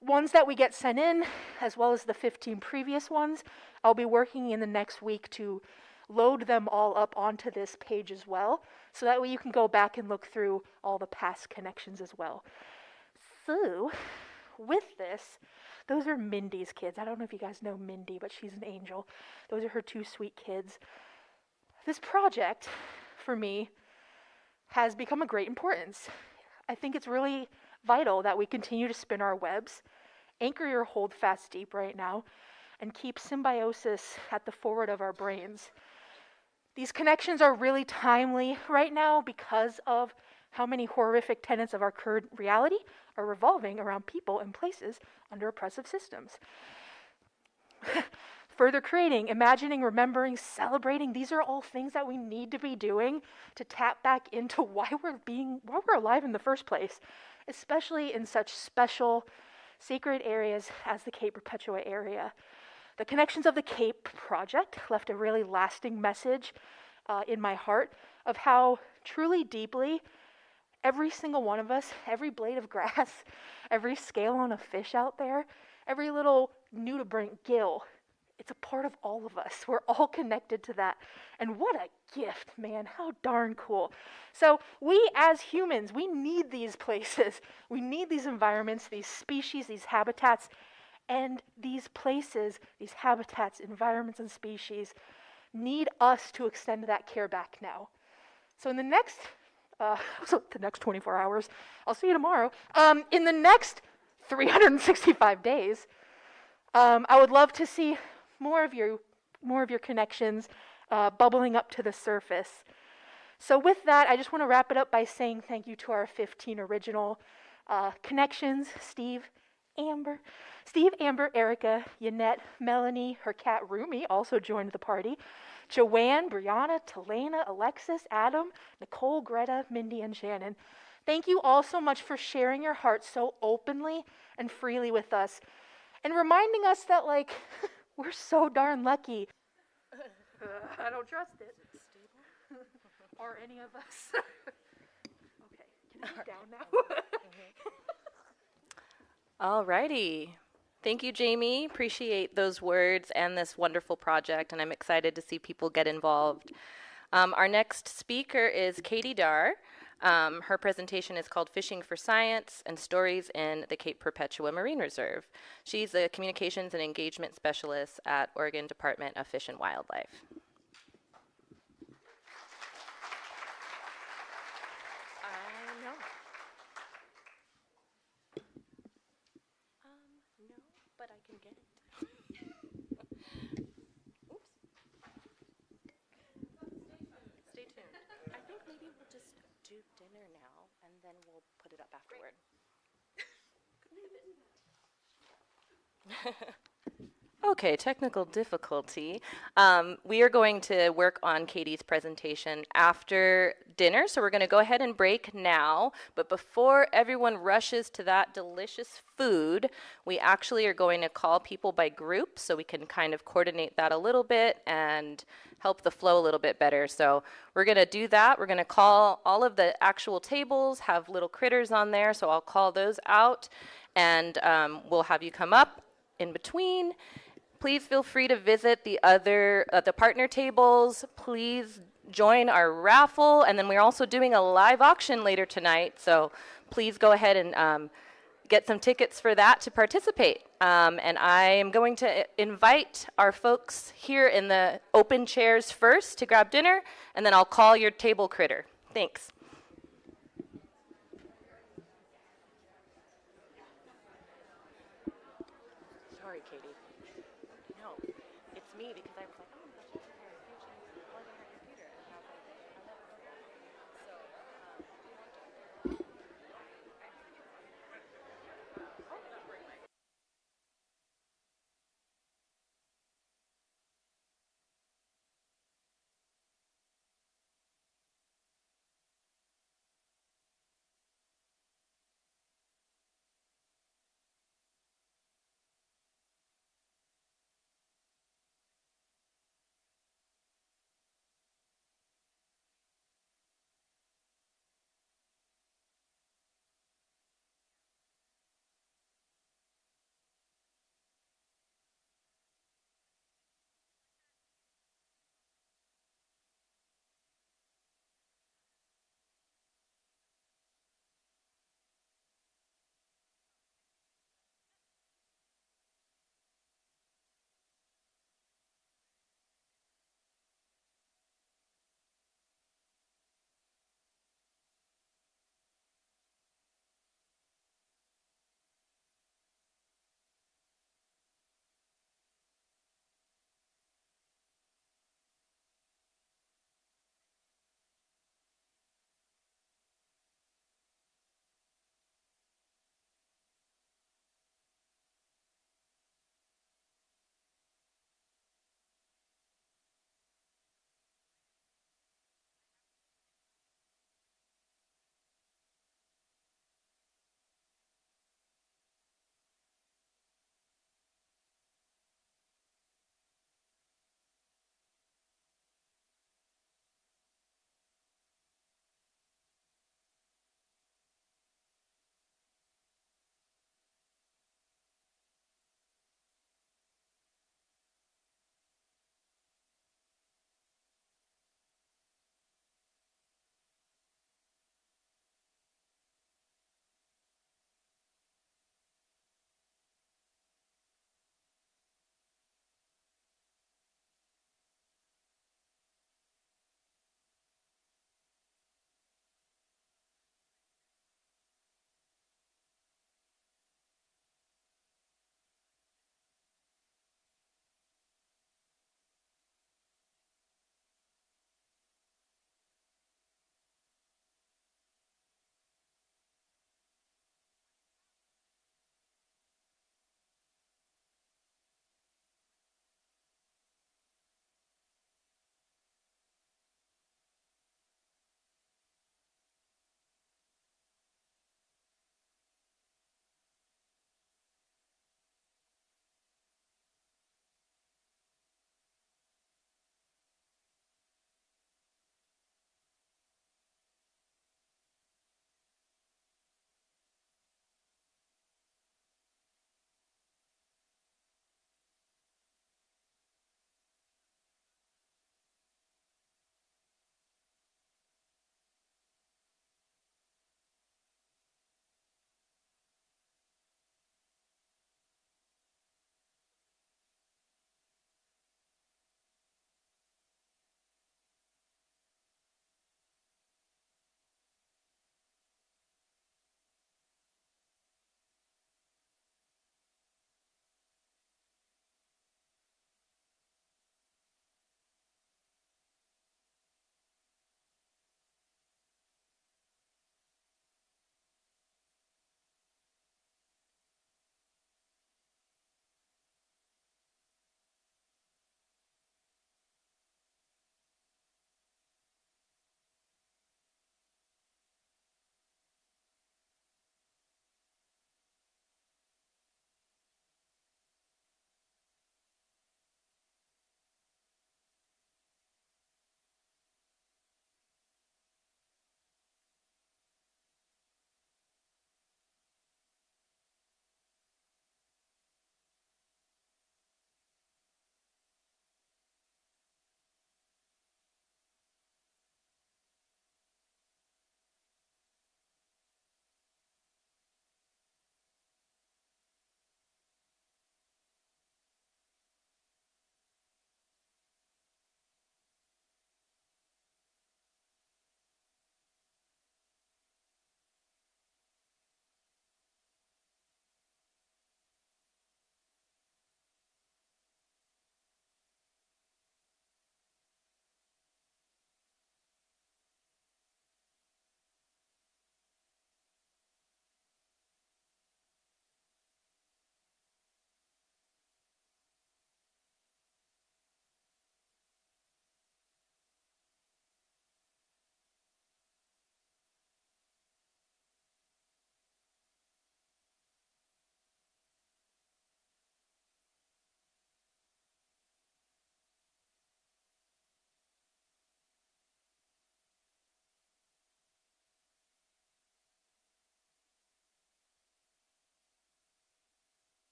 Ones that we get sent in, as well as the 15 previous ones, I'll be working in the next week to load them all up onto this page as well, so that way you can go back and look through all the past connections as well. So, with this, those are Mindy's kids. I don't know if you guys know Mindy, but she's an angel. Those are her 2 sweet kids. This project, for me, has become of great importance. I think it's really vital that we continue to spin our webs, anchor your hold fast deep right now, and keep symbiosis at the forward of our brains. These connections are really timely right now because of how many horrific tenets of our current reality are revolving around people and places under oppressive systems. Further creating, imagining, remembering, celebrating, these are all things that we need to be doing to tap back into why we're alive in the first place, especially in such special, sacred areas as the Cape Perpetua area. The Connections of the Cape project left a really lasting message in my heart of how truly deeply every single one of us, every blade of grass, every scale on a fish out there, every little nudibranch gill, it's a part of all of us. We're all connected to that. And what a gift, man. How darn cool. So we as humans, we need these places. We need these environments, these species, these habitats. And these places, these habitats, environments, and species need us to extend that care back now. So in the next, the next 24 hours, I'll see you tomorrow. In the next 365 days, I would love to see more of your connections bubbling up to the surface. So with that, I just want to wrap it up by saying thank you to our 15 original connections: Steve, Amber, Erica, Yannette, Melanie, her cat Rumi also joined the party, Joanne, Brianna, Talena, Alexis, Adam, Nicole, Greta, Mindy, and Shannon. Thank you all so much for sharing your hearts so openly and freely with us, and reminding us that, like, we're so darn lucky. I don't trust it. Is it stable? Or any of us. Okay, can I get down now? Alrighty. Thank you, Jamie. Appreciate those words and this wonderful project, and I'm excited to see people get involved. Our next speaker is Katie Darr. Her presentation is called Fishing for Science and Stories in the Cape Perpetua Marine Reserve. She's a communications and engagement specialist at Oregon Department of Fish and Wildlife. No, but I can get it. Oops. Stay tuned. I think maybe we'll just do dinner now, and then we'll put it up afterward. Okay, technical difficulty. We are going to work on Katie's presentation after dinner, so we're going to go ahead and break now. But before everyone rushes to that delicious food, we actually are going to call people by group so we can kind of coordinate that a little bit and help the flow a little bit better. So we're going to do that. We're going to call all of the actual tables, have little critters on there, so I'll call those out, and we'll have you come up in between. Please feel free to visit the other the partner tables. Please join our raffle, and then we're also doing a live auction later tonight, so please go ahead and get some tickets for that to participate. And I am going to invite our folks here in the open chairs first to grab dinner, and then I'll call your table critter. Thanks. Sorry, Katie. No, it's me because I was like, oh, my gosh, I have a few chances to plug in her computer. And I was like, I never did that.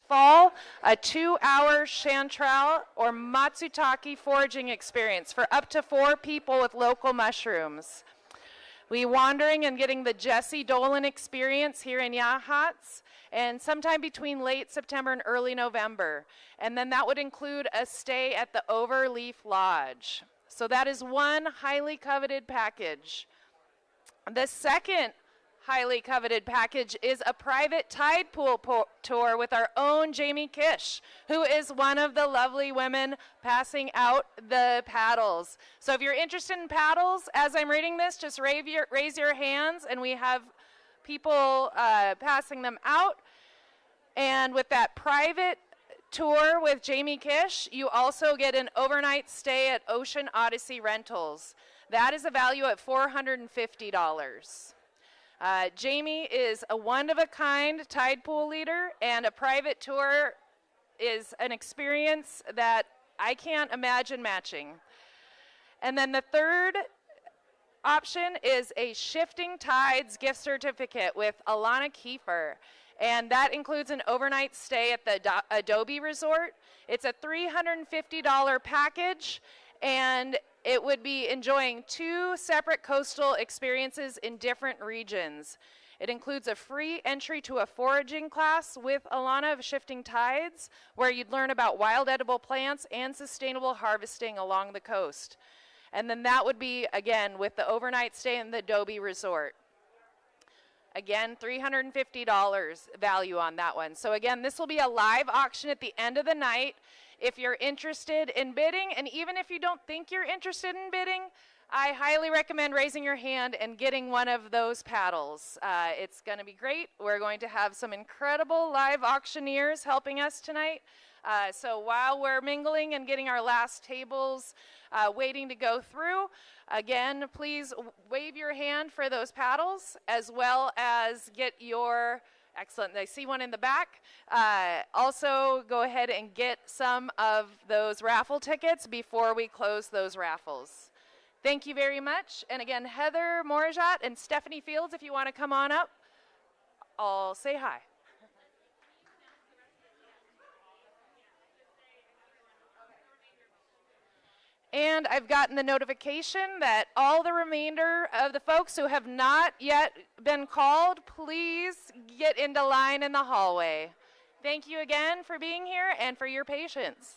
Fall, a 2-hour chanterelle or matsutake foraging experience for up to 4 people with local mushrooms. We wandering and getting the Jesse Dolan experience here in Yachats, and sometime between late September and early November. And then that would include a stay at the Overleaf Lodge. So that is one highly coveted package. The second highly coveted package is a private tide pool tour with our own Jamie Kish, who is one of the lovely women passing out the paddles. So if you're interested in paddles, as I'm reading this, just raise your hands, and we have people passing them out. And with that private tour with Jamie Kish, you also get an overnight stay at Ocean Odyssey Rentals. That is a value at $450. Jamie is a one-of-a-kind tide pool leader, and a private tour is an experience that I can't imagine matching. And then the third option is a Shifting Tides gift certificate with Alana Kiefer, and that includes an overnight stay at the Adobe Resort. It's a $350 package, and it would be enjoying 2 separate coastal experiences in different regions. It includes a free entry to a foraging class with Alana of Shifting Tides, where you'd learn about wild edible plants and sustainable harvesting along the coast. And then that would be, again, with the overnight stay in the Adobe Resort. Again, $350 value on that one. So again, this will be a live auction at the end of the night. If you're interested in bidding, and even if you don't think you're interested in bidding, I highly recommend raising your hand and getting one of those paddles. It's going to be great. We're going to have some incredible live auctioneers helping us tonight. So while we're mingling and getting our last tables waiting to go through, again, please wave your hand for those paddles, as well as get your, excellent, I see one in the back. Also, go ahead and get some of those raffle tickets before we close those raffles. Thank you very much. And again, Heather Morajat and Stephanie Fields, if you want to come on up, I'll say hi. And I've gotten the notification that all the remainder of the folks who have not yet been called, please get into line in the hallway. Thank you again for being here and for your patience.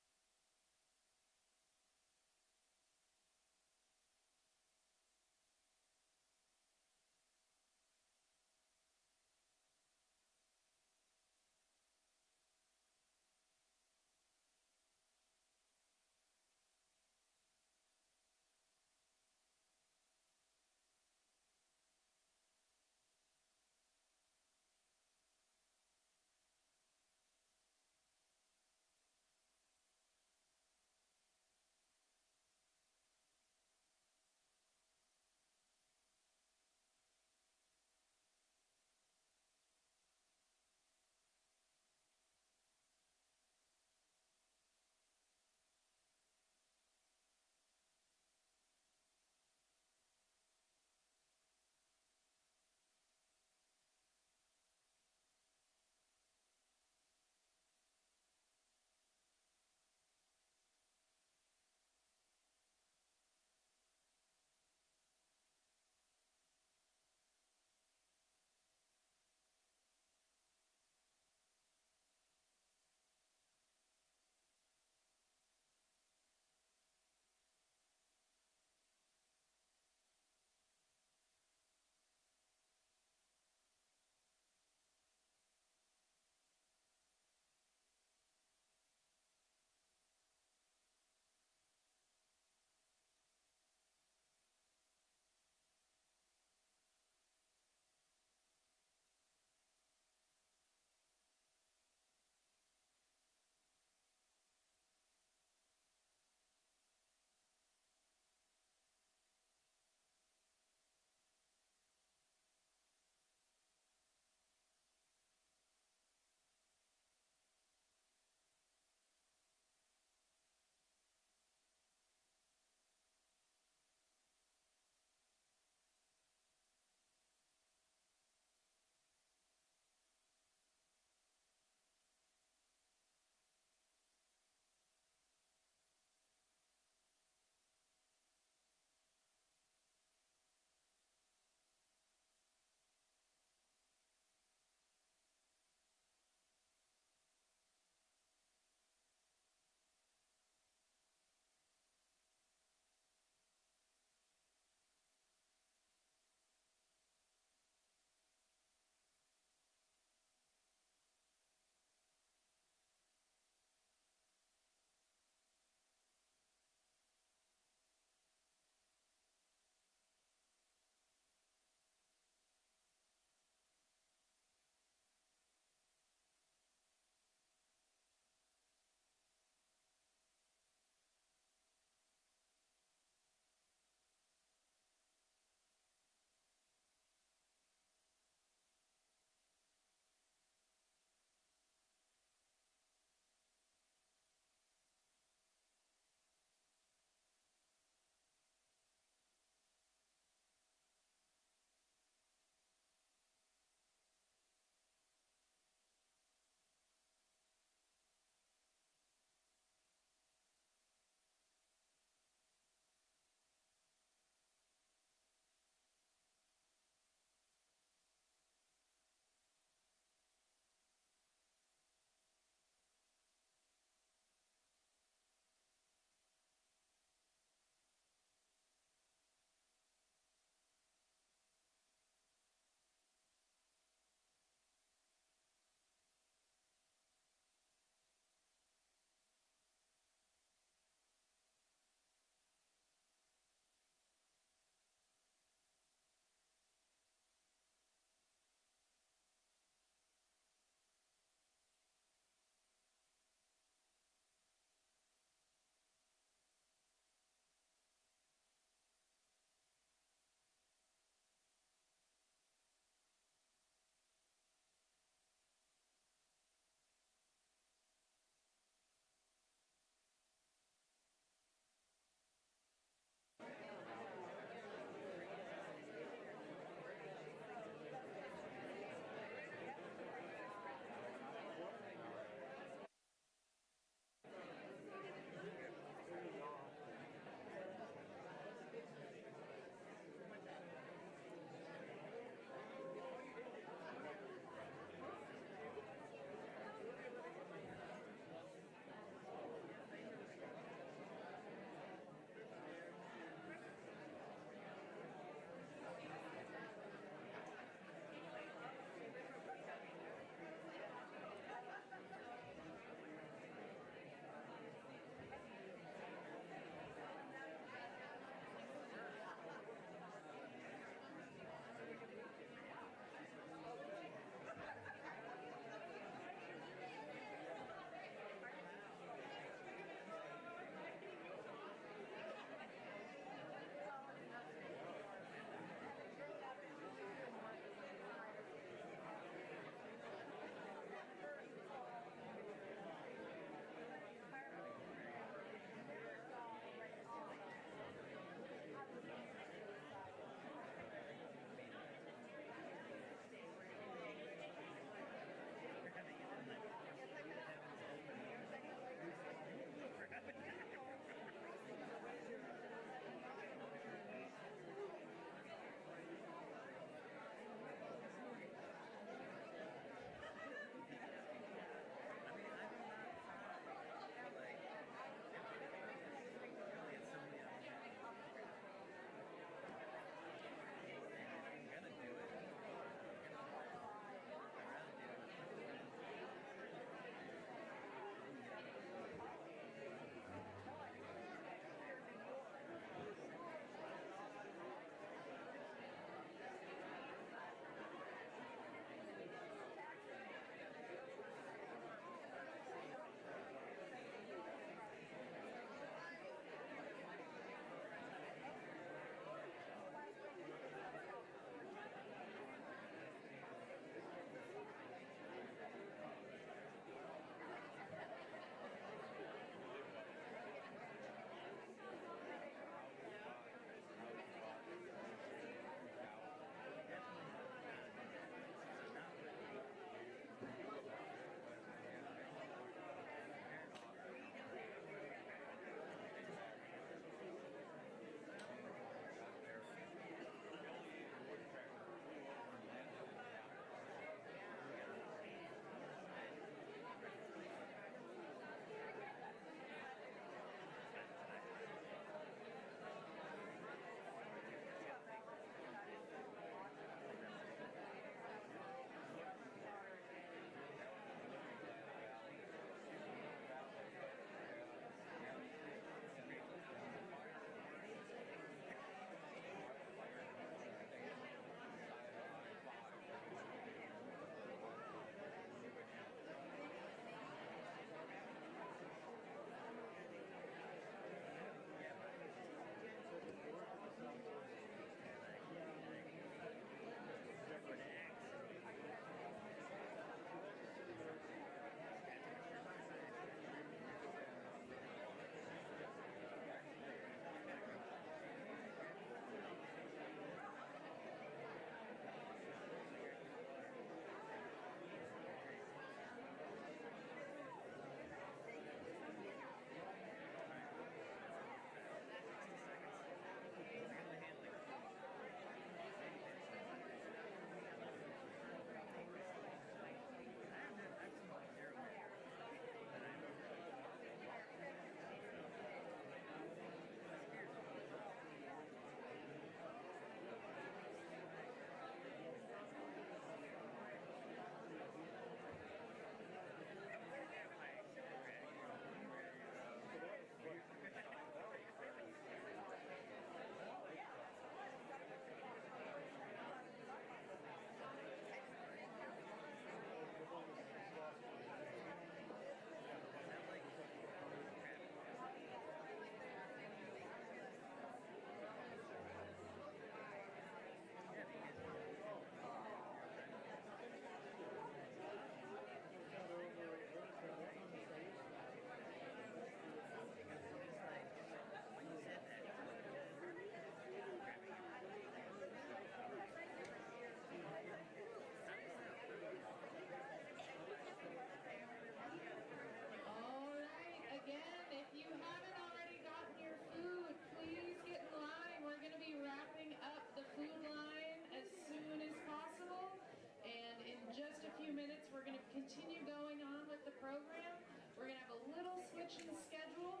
intermission schedule,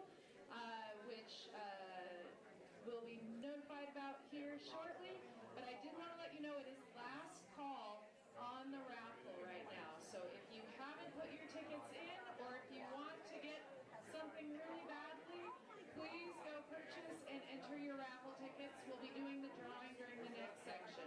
which will be notified about here shortly. But I did want to let you know it is last call on the raffle right now. So if you haven't put your tickets in, or if you want to get something really badly, please go purchase and enter your raffle tickets. We'll be doing the drawing during the next section.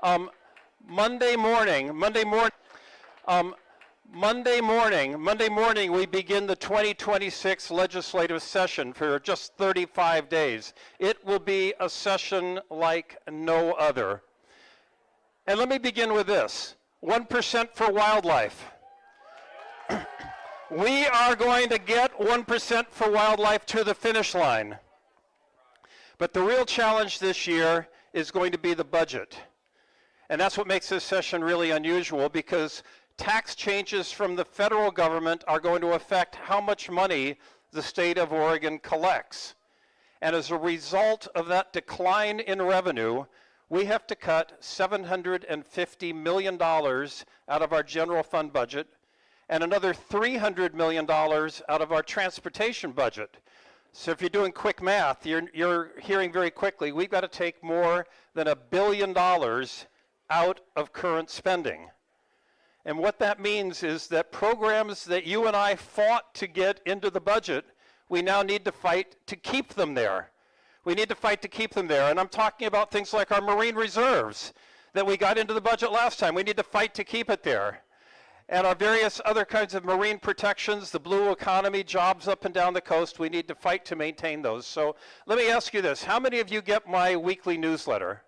Monday morning, we begin the 2026 legislative session for just 35 days. It will be a session like no other. And let me begin with this, 1% for wildlife. We are going to get 1% for wildlife to the finish line. But the real challenge this year is going to be the budget. And that's what makes this session really unusual, because tax changes from the federal government are going to affect how much money the state of Oregon collects. And as a result of that decline in revenue, we have to cut $750 million out of our general fund budget and another $300 million out of our transportation budget. So if you're doing quick math, you're hearing very quickly, we've got to take more than $1 billion out of current spending. And what that means is that programs that you and I fought to get into the budget, we now need to fight to keep them there. We need to fight to keep them there. And I'm talking about things like our marine reserves that we got into the budget last time. We need to fight to keep it there. And our various other kinds of marine protections, the blue economy, jobs up and down the coast, we need to fight to maintain those. So let me ask you this. How many of you get my weekly newsletter?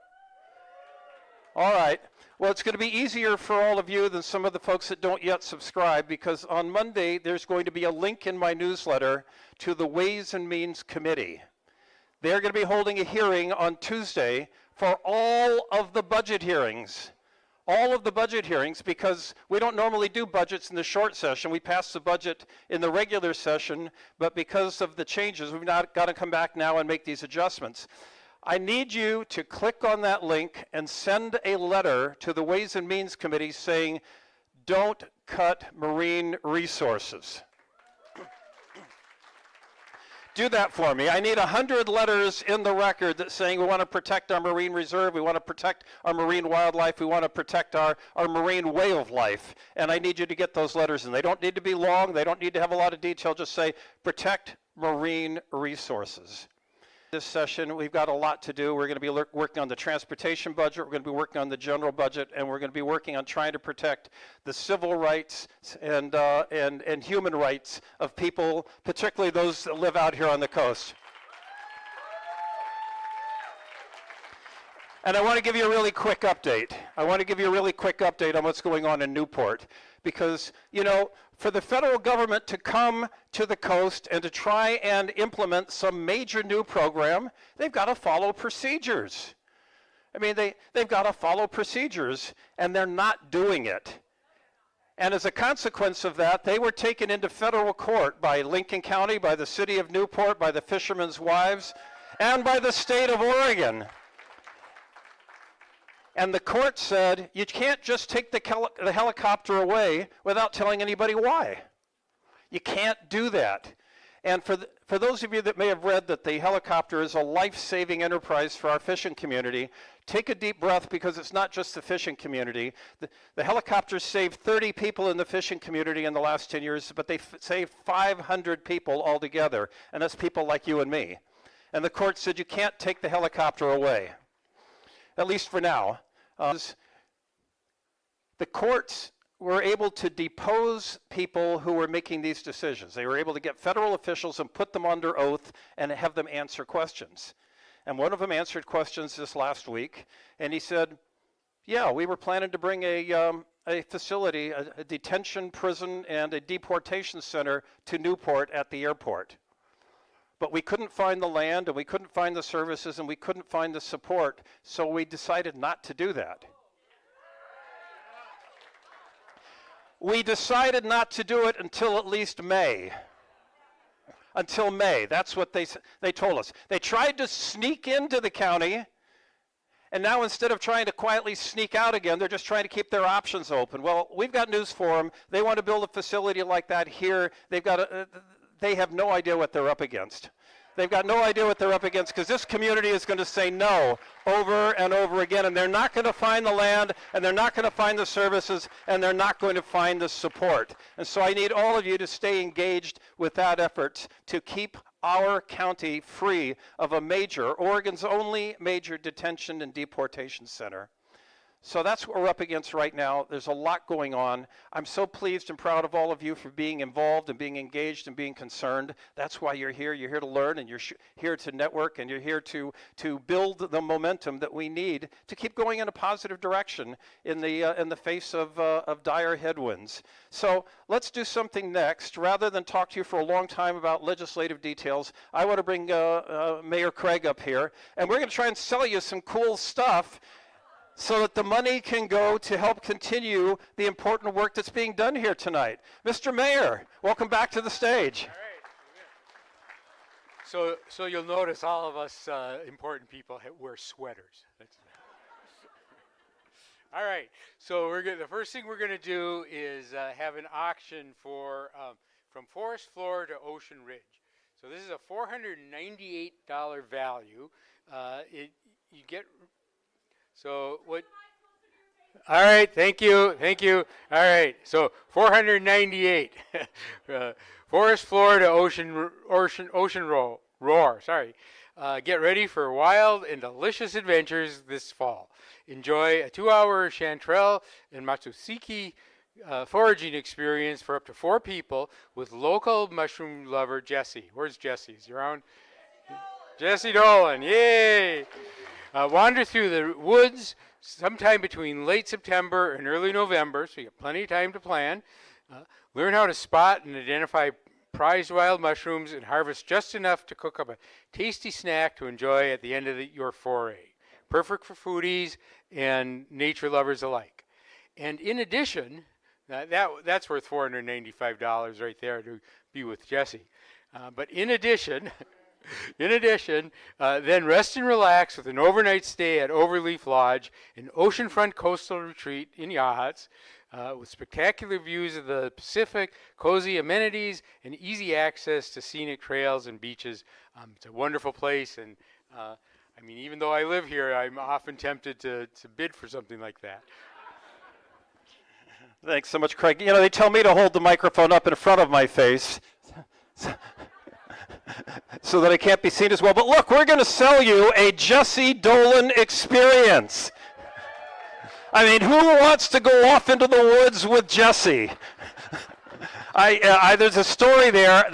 All right. Well, it's going to be easier for all of you than some of the folks that don't yet subscribe, because on Monday there's going to be a link in my newsletter to the Ways and Means Committee. They're going to be holding a hearing on Tuesday for all of the budget hearings. All of the budget hearings, because we don't normally do budgets in the short session. We pass the budget in the regular session, but because of the changes, we've not got to come back now and make these adjustments. I need you to click on that link and send a letter to the Ways and Means Committee saying, don't cut marine resources. Do that for me. I need 100 letters in the record that saying we want to protect our marine reserve, we want to protect our marine wildlife, we want to protect our marine way of life. And I need you to get those letters in. They don't need to be long, they don't need to have a lot of detail, just say protect marine resources. This session, we've got a lot to do. We're going to be working on the transportation budget, we're going to be working on the general budget, and we're going to be working on trying to protect the civil rights and human rights of people, particularly those that live out here on the coast. And I want to give you a really quick update. I want to give you a really quick update on what's going on in Newport. Because, you know, for the federal government to come to the coast and to try and implement some major new program, they've got to follow procedures. I mean, they've got to follow procedures, and they're not doing it. And as a consequence of that, they were taken into federal court by Lincoln County, by the city of Newport, by the fishermen's wives, and by the state of Oregon. And the court said, you can't just take the helicopter away without telling anybody why. You can't do that. And for those of you that may have read that the helicopter is a life-saving enterprise for our fishing community, take a deep breath, because it's not just the fishing community. The helicopters saved 30 people in the fishing community in the last 10 years, but they saved 500 people altogether, and that's people like you and me. And the court said you can't take the helicopter away, at least for now. The courts were able to depose people who were making these decisions. They were able to get federal officials and put them under oath and have them answer questions. And one of them answered questions this last week, and he said, yeah, we were planning to bring a facility, a detention prison and a deportation center to Newport at the airport. But we couldn't find the land, and we couldn't find the services, and we couldn't find the support, so we decided not to do that. We decided not to do it until at least May. Until May. That's what they told us. They tried to sneak into the county, and now instead of trying to quietly sneak out again, they're just trying to keep their options open. Well, we've got news for them. They want to build a facility like that here. They have no idea what they're up against. They've got no idea what they're up against, because this community is going to say no over and over again, and they're not going to find the land, and they're not going to find the services, and they're not going to find the support. And so I need all of you to stay engaged with that effort to keep our county free of Oregon's only major detention and deportation center. So that's what we're up against right now. There's a lot going on. I'm so pleased and proud of all of you for being involved and being engaged and being concerned. That's why you're here. You're here to learn, and you're here to network, and you're here to build the momentum that we need to keep going in a positive direction in the face of dire headwinds. So let's do something next. Rather than talk to you for a long time about legislative details, I want to bring Mayor Craig up here, and we're going to try and sell you some cool stuff so that the money can go to help continue the important work that's being done here tonight. Mr. Mayor, welcome back to the stage. All right. So you'll notice all of us important people wear sweaters. All right. So the first thing we're going to do is have an auction for from forest floor to ocean ridge. So this is a $498 value. You get. So what? All right, thank you. All right, so 498. Forest floor to ocean roar. Sorry. Get ready for wild and delicious adventures this fall. Enjoy a 2-hour chanterelle and matsusiki foraging experience for up to 4 people with local mushroom lover Jesse. Where's Jesse? Is he around? Jesse Dolan, yay! Wander through the woods sometime between late September and early November, so you have plenty of time to plan. Learn how to spot and identify prized wild mushrooms and harvest just enough to cook up a tasty snack to enjoy at the end of your foray. Perfect for foodies and nature lovers alike. And in addition, that's worth $495 right there to be with Jesse. But in addition, then rest and relax with an overnight stay at Overleaf Lodge, an oceanfront coastal retreat in Yachats, with spectacular views of the Pacific, cozy amenities, and easy access to scenic trails and beaches. It's a wonderful place, and I mean, even though I live here, I'm often tempted to bid for something like that. Thanks so much, Craig. You know, they tell me to hold the microphone up in front of my face so that I can't be seen as well. But look, we're going to sell you a Jesse Dolan experience. I mean, who wants to go off into the woods with Jesse? There's a story there.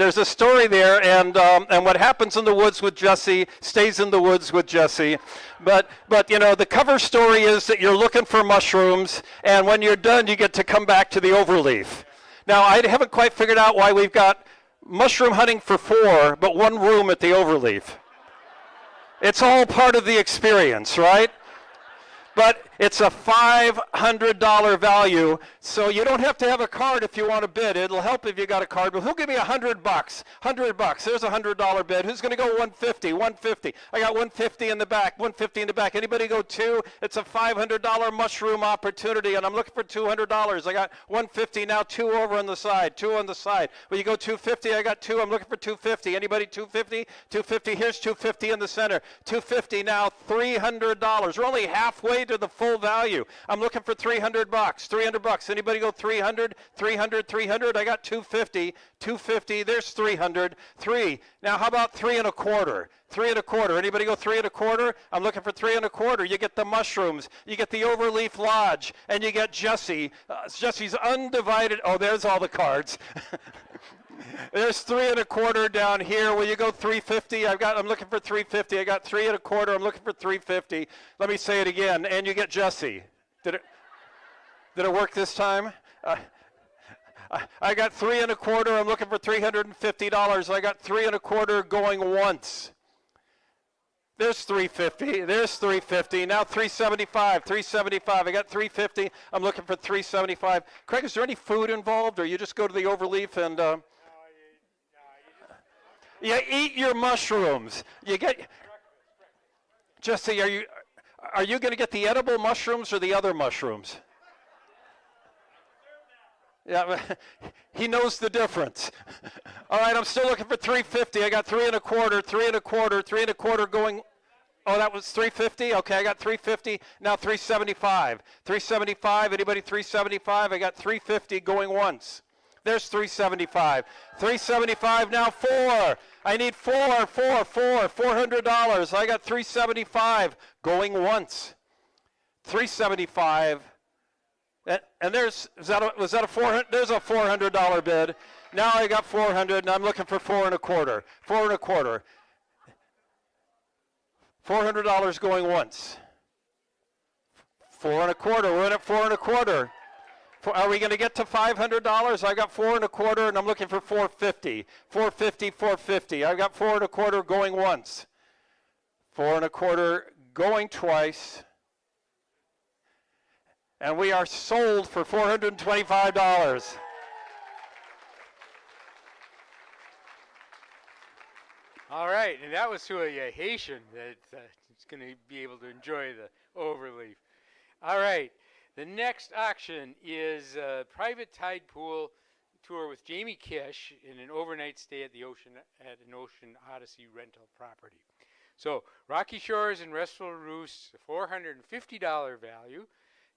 And what happens in the woods with Jesse stays in the woods with Jesse. But you know, the cover story is that you're looking for mushrooms, and when you're done, you get to come back to the Overleaf. Now, I haven't quite figured out why we've got mushroom hunting for 4, but 1 room at the Overleaf. It's all part of the experience, right? But it's a $500 value, so you don't have to have a card if you want to bid. It'll help if you got a card, but who'll give me $100? $100, there's a $100 bid. Who's going to go 150? 150. I got 150 in the back, 150 in the back. Anybody go 2? It's a $500 mushroom opportunity, and I'm looking for $200. I got 150 now, 2 over on the side, 2 on the side. Will you go 250? I got 2. I'm looking for 250. Anybody 250? 250. Here's 250 in the center. 250 now, $300. We're only halfway to the full value. I'm looking for $300. $300. Anybody go 300? 300. 300. I got 250. 250. There's 300. 3. Now how about 3 1/4? 3 1/4. Anybody go 3 1/4? I'm looking for 3 1/4. You get the mushrooms, you get the Overleaf Lodge, and you get Jesse. Jesse's undivided. Oh, there's all the cards. There's 3 1/4 down here. Will you go 350? I'm looking for 350. I got 3 1/4. I'm looking for 350. Let me say it again. And you get Jesse. Did it work this time? I got 3 1/4. I'm looking for $350. I got 3 1/4 going once. There's 350. There's 350. Now 375. 375. I got 350. I'm looking for 375. Craig, is there any food involved, or you just go to the Overleaf and? You eat your mushrooms. You get. Jesse, are you going to get the edible mushrooms or the other mushrooms? Yeah, he knows the difference. All right, I'm still looking for 350. I got 3 1/4, 3 1/4, 3 1/4 going. Oh, that was 350? Okay, I got 350. Now 375. 375. Anybody 375? I got 350 going once. There's 375. 375 now 4. I need 4. $400. I got 375 going once. $375. And there's, was that a 400? There's a $400 bid. Now I got 400, and I'm looking for 425. $400 going once. 425. We're in at 425. Are we going to get to $500? I got 425, and I'm looking for 450. 450. I got 425 going once. 425 going twice. And we are sold for $425. All right, and that was to a Haitian that's going to be able to enjoy the overleaf. All right, the next auction is a private tide pool tour with Jamie Kish in an overnight stay at an Ocean Odyssey rental property. So, Rocky Shores and Restful Roost, $450 value.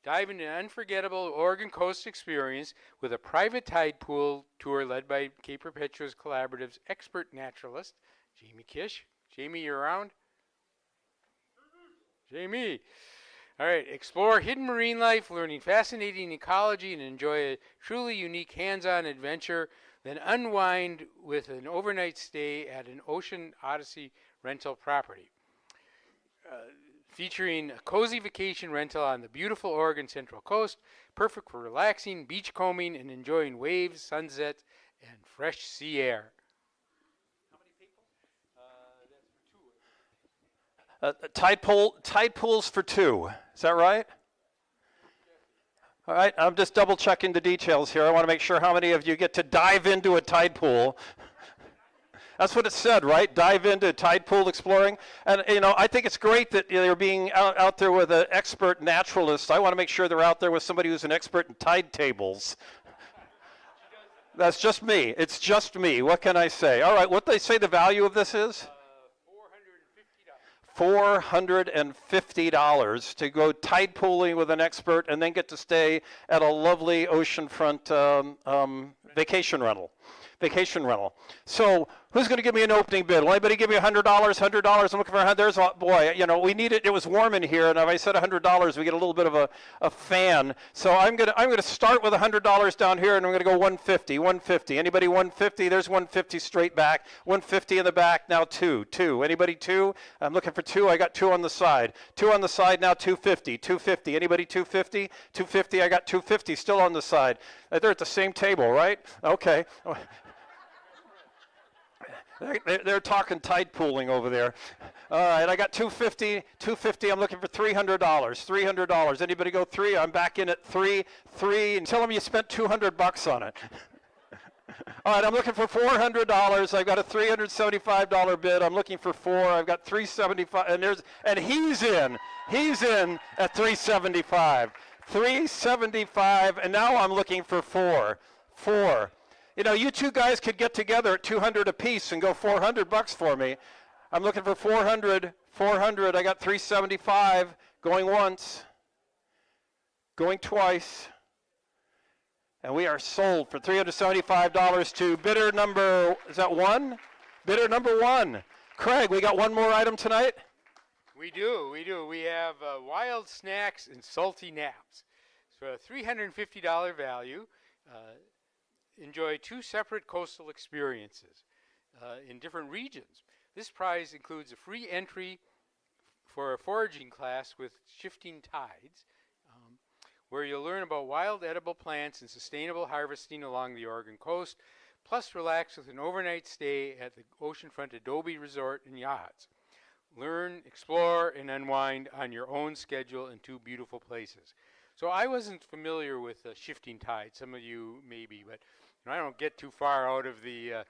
Dive into an unforgettable Oregon coast experience with a private tide pool tour led by Cape Perpetua Collaborative's expert naturalist, Jamie Kish. Jamie, you around? Jamie. All right, explore hidden marine life, learning fascinating ecology, and enjoy a truly unique hands-on adventure. Then unwind with an overnight stay at an Ocean Odyssey rental property. Featuring a cozy vacation rental on the beautiful Oregon Central Coast, perfect for relaxing, beachcombing, and enjoying waves, sunset, and fresh sea air. How many people? That's for two. Tide pools for two. Is that right? All right, I'm just double checking the details here. I want to make sure how many of you get to dive into a tide pool. That's what it said, right? Dive into tide pool exploring. And, I think it's great that they're being out there with an expert naturalist. I want to make sure they're out there with somebody who's an expert in tide tables. That's just me. It's just me. What can I say? All right, what do they say the value of this is? $450 to go tide pooling with an expert and then get to stay at a lovely oceanfront vacation rental. So who's going to give me an opening bid? Will anybody give me $100? $100? I'm looking for $100. There's boy, we need it. It was warm in here, and if I said $100, we get a little bit of a fan. So I'm gonna start with $100 down here, and I'm gonna go 150. 150. Anybody 150? There's 150 straight back. 150 in the back. Now two. Anybody two? I'm looking for two. I got two on the side. Two on the side. Now 250. 250. Anybody 250? 250. I got 250 still on the side. They're at the same table, right? Okay. They're talking tide pooling over there. All right, I got 250. 250. I'm looking for $300. $300. Anybody go three? I'm back in at three. And tell them you spent $200 on it. All right, I'm looking for $400. I've got a $375 bid. I'm looking for four. I've got $375, and he's in. He's in at $375. $375, and now I'm looking for four. You two guys could get together at $200 apiece and go $400 for me. I'm looking for 400. I got $375 going once, going twice, and we are sold for $375 to bidder number. Is that one? Bidder number one. Craig, we got one more item tonight. We do. We have wild snacks and salty naps. So a $350 value. Enjoy two separate coastal experiences in different regions. This prize includes a free entry for a foraging class with Shifting Tides, where you'll learn about wild edible plants and sustainable harvesting along the Oregon coast, plus relax with an overnight stay at the oceanfront Adobe Resort and Yachats. Learn, explore, and unwind on your own schedule in two beautiful places. So I wasn't familiar with Shifting Tides. Some of you may be, but I don't get too far out of the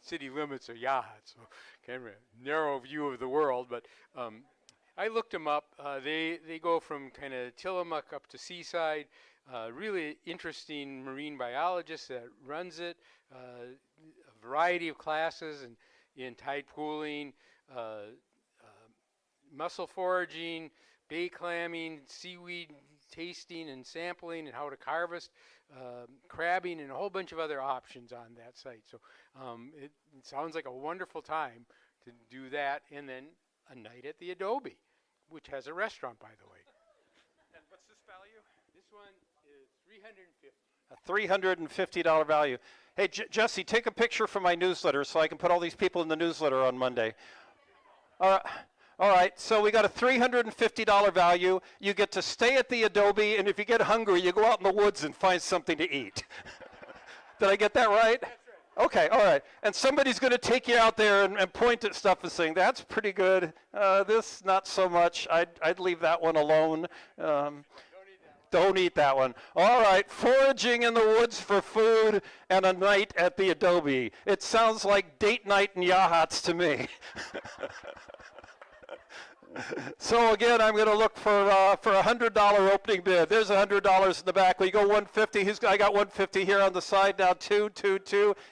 city limits of Yachats, so kind of a narrow view of the world. But I looked them up. They go from kind of Tillamook up to Seaside. Really interesting marine biologist that runs it. A variety of classes in tide pooling, mussel foraging, bay clamming, seaweed tasting and sampling, and how to harvest, crabbing, and a whole bunch of other options on that site. So it sounds like a wonderful time to do that, and then a night at the Adobe, which has a restaurant, by the way. value? This one is $350. A $350 value. Hey, Jesse, take a picture for my newsletter so I can put all these people in the newsletter on Monday. All right, so we got a $350 value. You get to stay at the Adobe, and if you get hungry, you go out in the woods and find something to eat. Did I get that right? That's right. Okay, all right. And somebody's going to take you out there and point at stuff and saying, that's pretty good. This, not so much. I'd leave that one alone. Don't eat that one. All right, foraging in the woods for food and a night at the Adobe. It sounds like date night in Yachats to me. So again, I'm going to look for a $100 opening bid. There's $100 in the back. We go 150. I got 150 here on the side now. Two.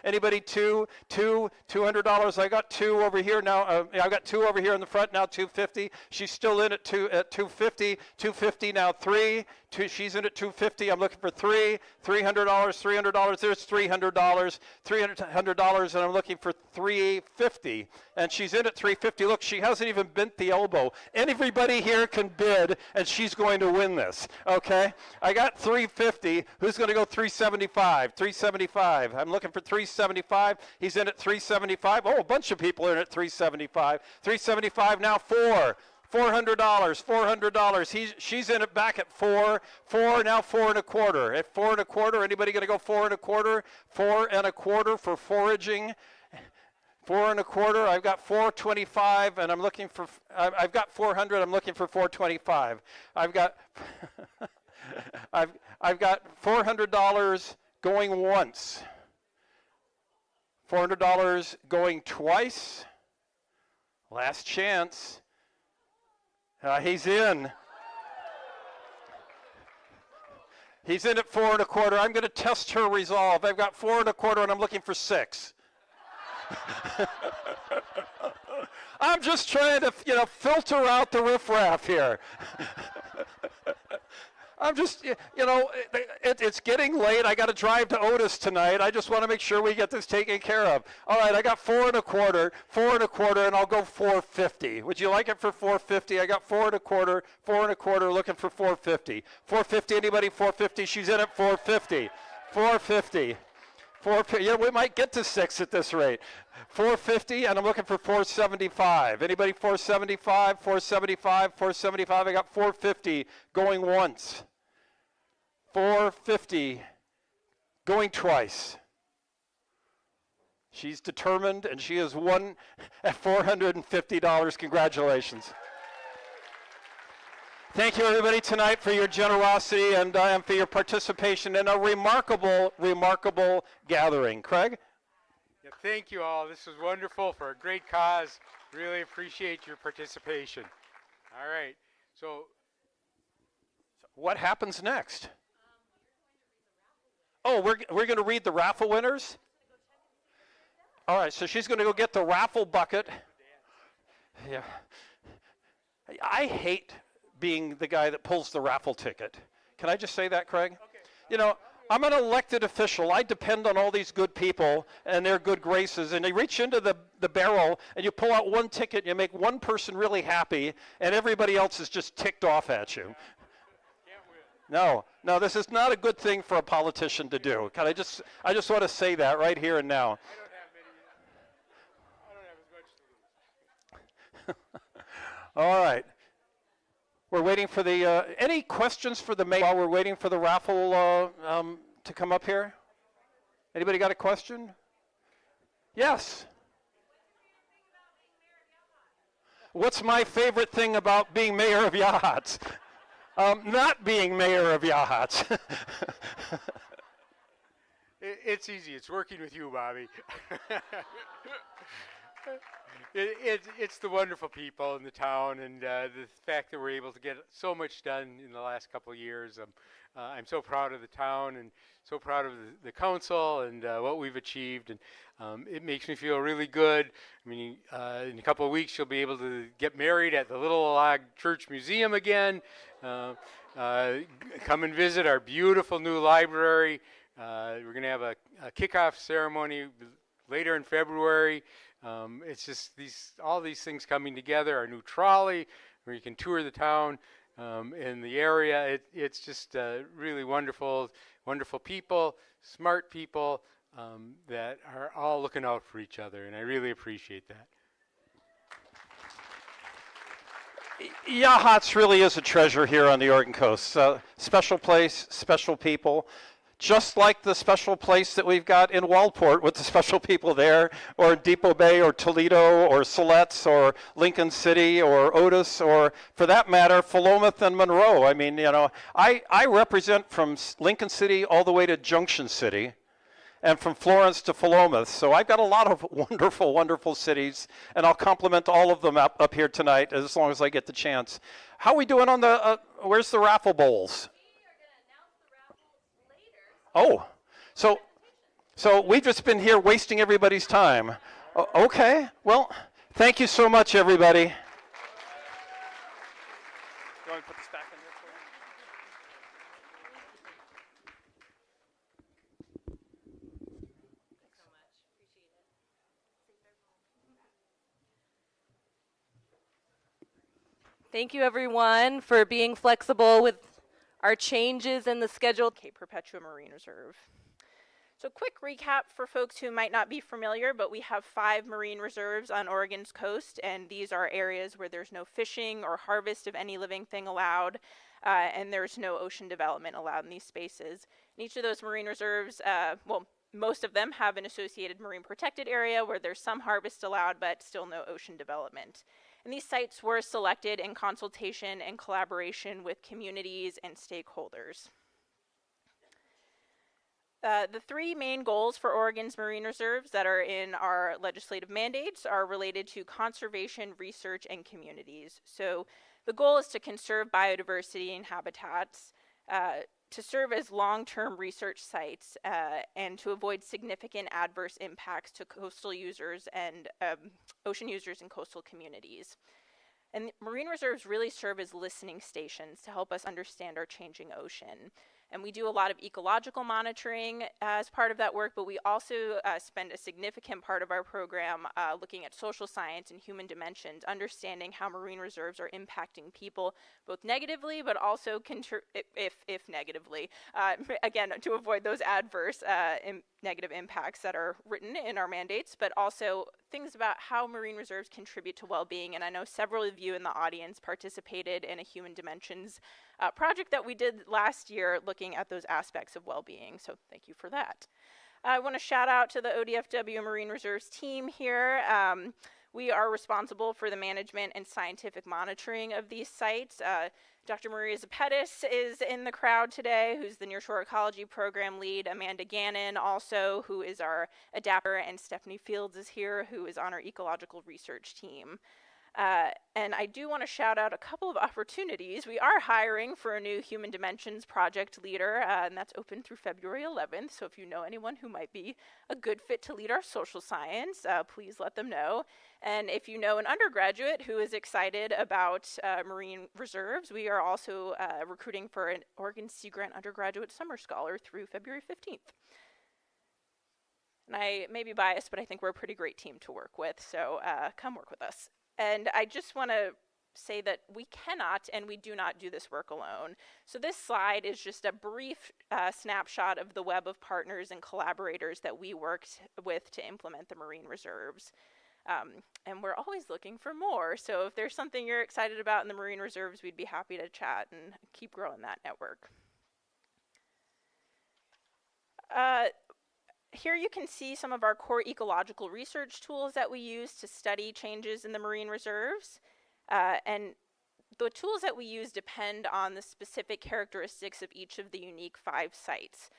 Anybody $200? I got two over here now. I got two over here in the front now. 250. She's still in at 250. 250 now. Three. She's in at 250. I'm looking for three. $300. $300. There's $300. $300, and I'm looking for 350. And she's in at 350. Look, she hasn't even bent the elbow. Everybody here can bid, and she's going to win this. Okay? I got 350. Who's going to go 375? 375. I'm looking for 375. He's in at 375. Oh, a bunch of people are in at 375. 375 now. $400. $400. She's in it back at four. Now 4.25. At 4.25, anybody going to go 4.25? 4.25 for foraging. 4.25. I've got 425, and I'm looking for. I've got 400. I'm looking for 425. I've got. I've got $400 going once. $400 going twice. Last chance. He's in. He's in at 4.25. I'm going to test her resolve. I've got 4.25, and I'm looking for 6. I'm just trying to, filter out the riffraff here. I'm just, it's getting late. I got to drive to Otis tonight. I just want to make sure we get this taken care of. All right, I got 4.25, and I'll go 450. Would you like it for 450? I got 4.25, looking for 450. 450, anybody 450? She's in at 450. 450. We might get to 6 at this rate. 450, and I'm looking for 475. Anybody 475? 475, 475. I got 450 going once. 450 going twice. She's determined, and she has won at $450. Congratulations. Thank you, everybody, tonight for your generosity and for your participation in a remarkable, remarkable gathering. Craig? Yeah, thank you all. This was wonderful for a great cause. Really appreciate your participation. All right. So what happens next? Oh, we're going to read the raffle winners? All right, so she's going to go get the raffle bucket. Yeah. I hate being the guy that pulls the raffle ticket. Can I just say that, Craig? Okay. I'm an elected official. I depend on all these good people and their good graces, and you reach into the barrel and you pull out one ticket and you make one person really happy, and everybody else is just ticked off at you. No, this is not a good thing for a politician to do. I just want to say that right here and now. I don't have as much to lose. All right. We're waiting for the, any questions for the mayor while we're waiting for the raffle to come up here? Anybody got a question? Yes. What's my favorite thing about being mayor of Yachats? Not being mayor of Yachats. It's easy. It's working with you, Bobby. It's the wonderful people in the town, and the fact that we're able to get so much done in the last couple of years. I'm so proud of the town and so proud of the council and what we've achieved, and it makes me feel really good. I mean, in a couple of weeks, you'll be able to get married at the Little Log Church Museum again. Come and visit our beautiful new library. We're going to have a kickoff ceremony later in February. It's just all these things coming together. Our new trolley, where you can tour the town. in the area. It's just really wonderful, wonderful people, smart people that are all looking out for each other, and I really appreciate that. Yachats really is a treasure here on the Oregon coast. Special place, special people. Just like the special place that we've got in Waldport with the special people there, or Depot Bay, or Toledo, or Siletz, or Lincoln City, or Otis, or for that matter, Philomath and Monroe. I mean, you know, I represent from Lincoln City all the way to Junction City, and from Florence to Philomath. So I've got a lot of wonderful, wonderful cities, and I'll compliment all of them up here tonight as long as I get the chance. How are we doing on the, where's the raffle bowls? Oh, so we've just been here wasting everybody's time. Okay, well, thank you so much, everybody. You want to put this back in there for you? Thanks so much. Appreciate it. Thank you, everyone, for being flexible with our changes in the schedule. Cape Perpetua Marine Reserve. So quick recap for folks who might not be familiar, but we have 5 marine reserves on Oregon's coast, and these are areas where there's no fishing or harvest of any living thing allowed, and there's no ocean development allowed in these spaces. And each of those marine reserves, well, most of them have an associated marine protected area where there's some harvest allowed, but still no ocean development. And these sites were selected in consultation and collaboration with communities and stakeholders. The 3 main goals for Oregon's marine reserves that are in our legislative mandates are related to conservation, research, and communities. So the goal is to conserve biodiversity and habitats, to serve as long-term research sites, and to avoid significant adverse impacts to coastal users and ocean users in coastal communities. And marine reserves really serve as listening stations to help us understand our changing ocean. And we do a lot of ecological monitoring as part of that work, but we also spend a significant part of our program looking at social science and human dimensions, understanding how marine reserves are impacting people, both negatively, but also if negatively, again, to avoid those adverse negative impacts that are written in our mandates, but also things about how marine reserves contribute to well-being. And I know several of you in the audience participated in a human dimensions project that we did last year looking at those aspects of well-being, so thank you for that. I want to shout out to the ODFW Marine Reserves team here. We are responsible for the management and scientific monitoring of these sites. Dr. Maria Zapetis is in the crowd today, who's the Nearshore Ecology Program lead. Amanda Gannon also, who is our adapter, and Stephanie Fields is here, who is on our ecological research team. And I do want to shout out a couple of opportunities. We are hiring for a new Human Dimensions project leader, and that's open through February 11th. So if you know anyone who might be a good fit to lead our social science, please let them know. And if you know an undergraduate who is excited about marine reserves, we are also recruiting for an Oregon Sea Grant undergraduate summer scholar through February 15th. And I may be biased, but I think we're a pretty great team to work with, so come work with us. And I just want to say that we cannot and we do not do this work alone. So this slide is just a brief snapshot of the web of partners and collaborators that we worked with to implement the marine reserves. And we're always looking for more. So if there's something you're excited about in the marine reserves, we'd be happy to chat and keep growing that network. Here you can see some of our core ecological research tools that we use to study changes in the marine reserves. And the tools that we use depend on the specific characteristics of each of the unique 5 sites.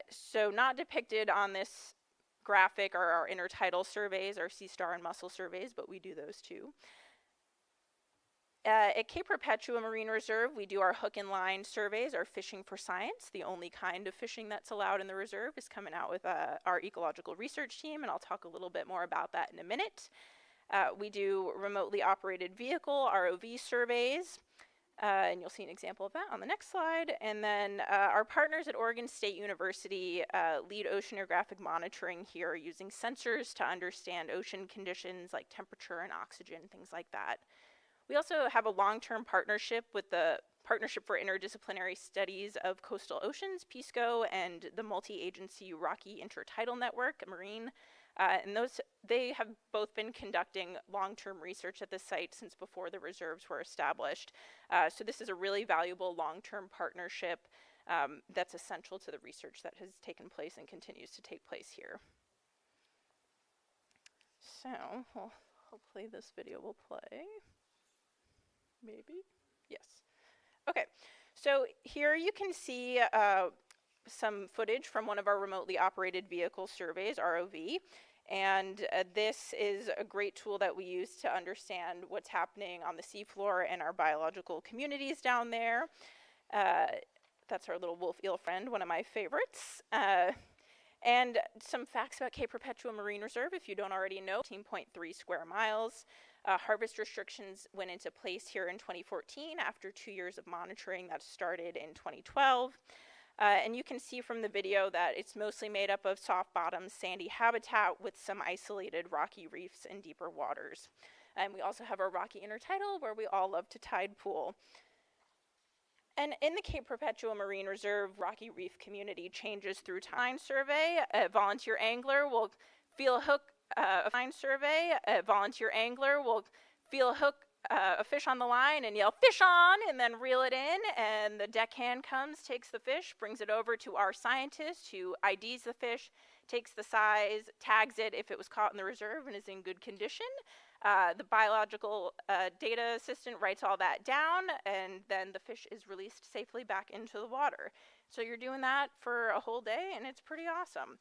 So not depicted on this graphic are our intertidal surveys, our sea star and mussel surveys, but we do those too. At Cape Perpetua Marine Reserve, we do our hook and line surveys, our fishing for science. The only kind of fishing that's allowed in the reserve is coming out with our ecological research team, and I'll talk a little bit more about that in a minute. We do remotely operated vehicle, ROV surveys, and you'll see an example of that on the next slide. And then our partners at Oregon State University lead oceanographic monitoring here using sensors to understand ocean conditions like temperature and oxygen, things like that. We also have a long-term partnership with the Partnership for Interdisciplinary Studies of Coastal Oceans, PISCO, and the multi-agency Rocky Intertidal Network, Marine. And they have both been conducting long-term research at the site since before the reserves were established. So this is a really valuable long-term partnership that's essential to the research that has taken place and continues to take place here. So, well, hopefully this video will play. Maybe? Yes. Okay, so here you can see some footage from one of our remotely operated vehicle surveys, ROV. And this is a great tool that we use to understand what's happening on the seafloor and our biological communities down there. That's our little wolf eel friend, one of my favorites. And some facts about Cape Perpetua Marine Reserve, if you don't already know, 18.3 square miles. Harvest restrictions went into place here in 2014 after 2 years of monitoring that started in 2012. And you can see from the video that it's mostly made up of soft bottom sandy habitat with some isolated rocky reefs and deeper waters. And we also have our rocky intertidal where we all love to tide pool. And in the Cape Perpetua Marine Reserve rocky reef community changes through time survey. A volunteer angler will feel a hook, a volunteer angler will feel a hook, a fish on the line and yell, "Fish on," and then reel it in, and the deckhand comes, takes the fish, brings it over to our scientist who IDs the fish, takes the size, tags it if it was caught in the reserve and is in good condition. The biological data assistant writes all that down, and then the fish is released safely back into the water. So you're doing that for a whole day, and it's pretty awesome.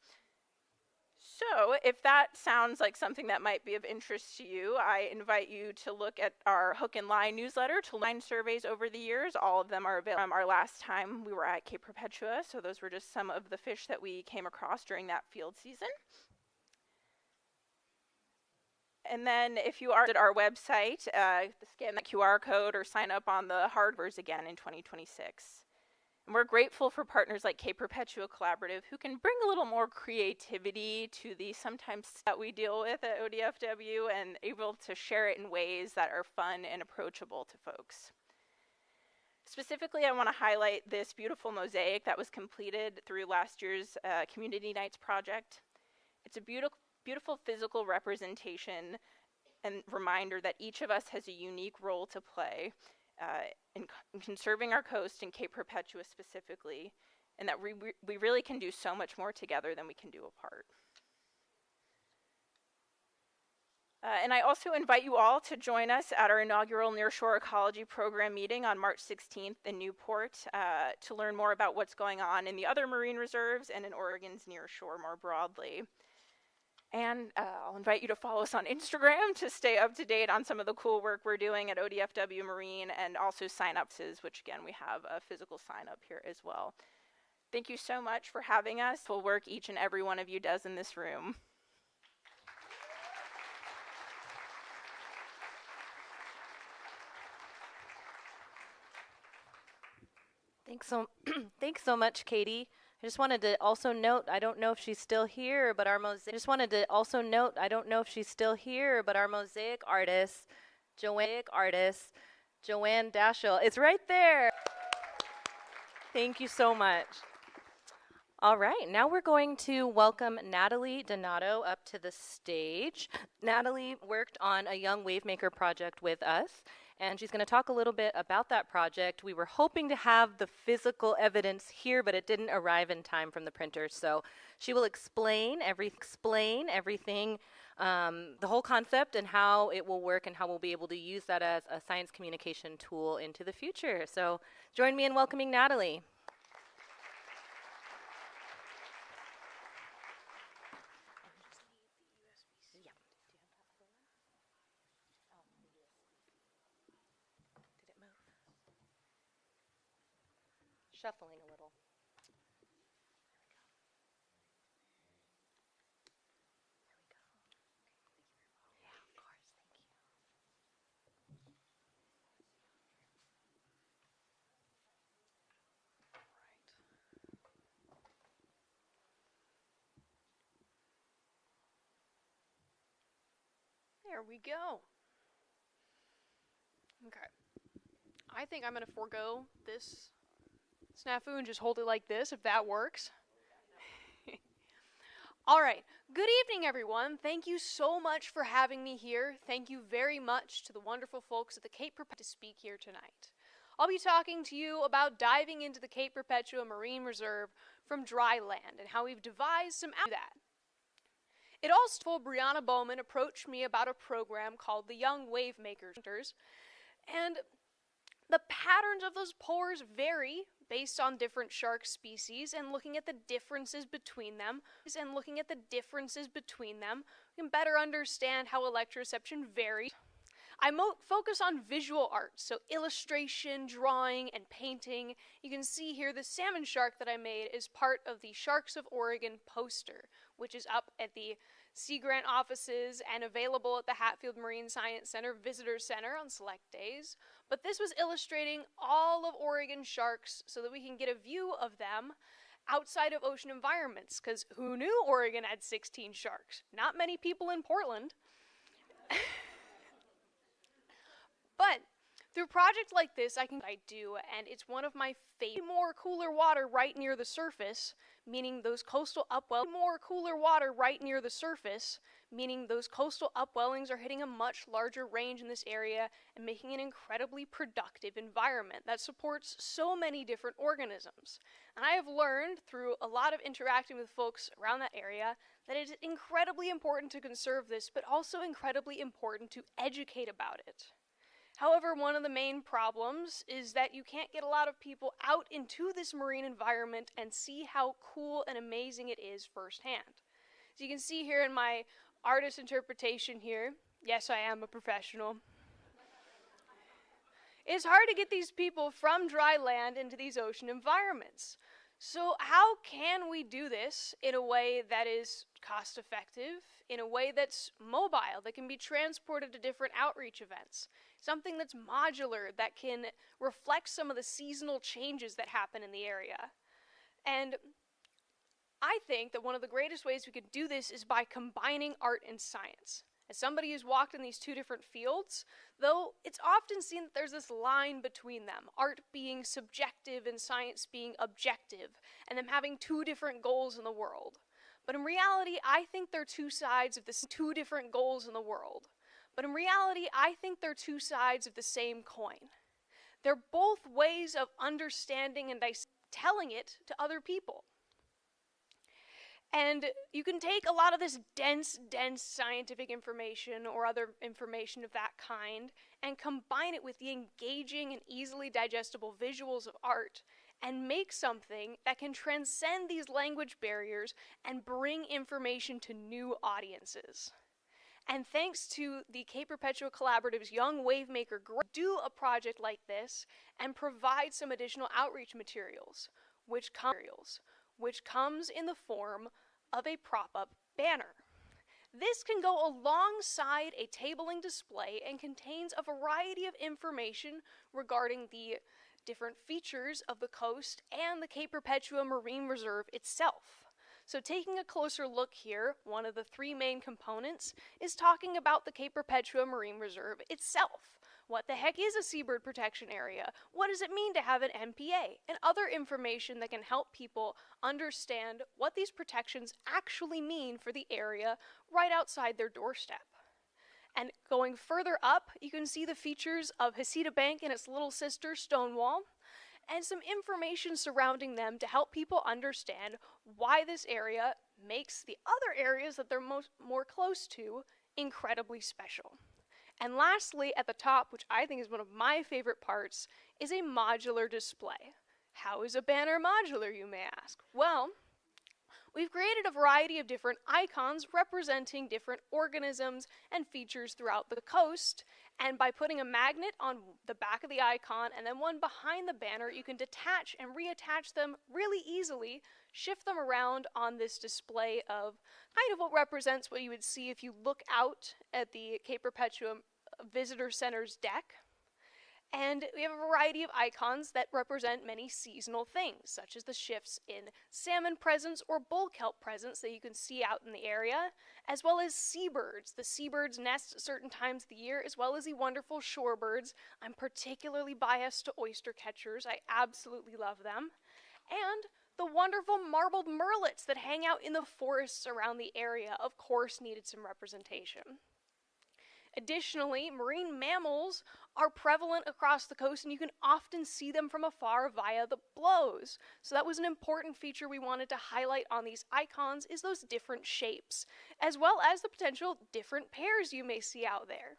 So if that sounds like something that might be of interest to you, I invite you to look at our Hook and Line newsletter, to line surveys over the years. All of them are available from our last time we were at Cape Perpetua, so those were just some of the fish that we came across during that field season. And then if you are at our website, scan the QR code or sign up on the hardwares again in 2026. And we're grateful for partners like Cape Perpetua Collaborative who can bring a little more creativity to the sometimes that we deal with at ODFW and able to share it in ways that are fun and approachable to folks. Specifically, I want to highlight this beautiful mosaic that was completed through last year's Community Nights project. It's a beautiful physical representation and reminder that each of us has a unique role to play in conserving our coast and Cape Perpetua specifically, and that we really can do so much more together than we can do apart. And I also invite you all to join us at our inaugural Nearshore Ecology Program meeting on March 16th in Newport to learn more about what's going on in the other marine reserves and in Oregon's nearshore more broadly. And I'll invite you to follow us on Instagram to stay up to date on some of the cool work we're doing at ODFW Marine, and also sign-ups, which again, we have a physical sign-up here as well. Thank you so much for having us. Full work each and every one of you does in this room. Thanks so much, Katie. I just wanted to also note, I don't know if she's still here, but our mosaic artist, Joanne Dashel, is right there. Thank you so much. All right, now we're going to welcome Natalie Donato up to the stage. Natalie worked on a young Wavemaker project with us, and she's going to talk a little bit about that project. We were hoping to have the physical evidence here, but it didn't arrive in time from the printer. So she will explain everything, the whole concept and how it will work and how we'll be able to use that as a science communication tool into the future. So join me in welcoming Natalie. Shuffling a little. Yeah, of course, thank you. There we go. Okay. I think I'm going to forego this snafu and just hold it like this, if that works. All right. Good evening, everyone. Thank you so much for having me here. Thank you very much to the wonderful folks at the Cape Perpetua to speak here tonight. I'll be talking to you about diving into the Cape Perpetua Marine Reserve from dry land and how we've devised some out of that. It also, Brianna Bowman approached me about a program called the Young Wavemakers, and the patterns of those pores vary based on different shark species, and looking at the differences between them, we can better understand how electroreception varies. I focus on visual art, so illustration, drawing, and painting. You can see here the salmon shark that I made is part of the Sharks of Oregon poster, which is up at the Sea Grant offices and available at the Hatfield Marine Science Center Visitor Center on select days. But this was illustrating all of Oregon sharks so that we can get a view of them outside of ocean environments, because who knew Oregon had 16 sharks? Not many people in Portland. But through projects like this, I do, and it's one of my favorite. More cooler water right near the surface, meaning those coastal upwellings. More cooler water right near the surface, meaning those coastal upwellings are hitting a much larger range in this area and making an incredibly productive environment that supports so many different organisms. And I have learned through a lot of interacting with folks around that area that it is incredibly important to conserve this, but also incredibly important to educate about it. However, one of the main problems is that you can't get a lot of people out into this marine environment and see how cool and amazing it is firsthand. So you can see here in my artist interpretation here, yes, I am a professional. It's hard to get these people from dry land into these ocean environments. So how can we do this in a way that is cost effective, in a way that's mobile, that can be transported to different outreach events? Something that's modular, that can reflect some of the seasonal changes that happen in the area. And I think that one of the greatest ways we could do this is by combining art and science. As somebody who's walked in these two different fields, though it's often seen that there's this line between them, art being subjective and science being objective, and them having two different goals in the world. But in reality, I think they're two sides of this two different goals in the world. But in reality, I think they're two sides of the same coin. They're both ways of understanding and telling it to other people. And you can take a lot of this dense scientific information or other information of that kind and combine it with the engaging and easily digestible visuals of art and make something that can transcend these language barriers and bring information to new audiences. And thanks to the Cape Perpetua Collaborative's Young Wavemaker group, do a project like this and provide some additional outreach materials, which comes in the form of a prop-up banner. This can go alongside a tabling display and contains a variety of information regarding the different features of the coast and the Cape Perpetua Marine Reserve itself. So taking a closer look here, one of the three main components is talking about the Cape Perpetua Marine Reserve itself. What the heck is a seabird protection area? What does it mean to have an MPA? And other information that can help people understand what these protections actually mean for the area right outside their doorstep. And going further up, you can see the features of Heceta Bank and its little sister, Stonewall, and some information surrounding them to help people understand why this area makes the other areas that they're more close to incredibly special. And lastly, at the top, which I think is one of my favorite parts, is a modular display. How is a banner modular, you may ask? Well, we've created a variety of different icons representing different organisms and features throughout the coast, and by putting a magnet on the back of the icon and then one behind the banner, you can detach and reattach them really easily, shift them around on this display of kind of what represents what you would see if you look out at the Cape Perpetua Visitor Center's deck. And we have a variety of icons that represent many seasonal things, such as the shifts in salmon presence or bull kelp presence that you can see out in the area, as well as seabirds. The seabirds nest at certain times of the year, as well as the wonderful shorebirds. I'm particularly biased to oyster catchers. I absolutely love them. And the wonderful marbled murrelets that hang out in the forests around the area, of course, needed some representation. Additionally, marine mammals are prevalent across the coast, and you can often see them from afar via the blows. So that was an important feature we wanted to highlight on these icons, is those different shapes, as well as the potential different pairs you may see out there.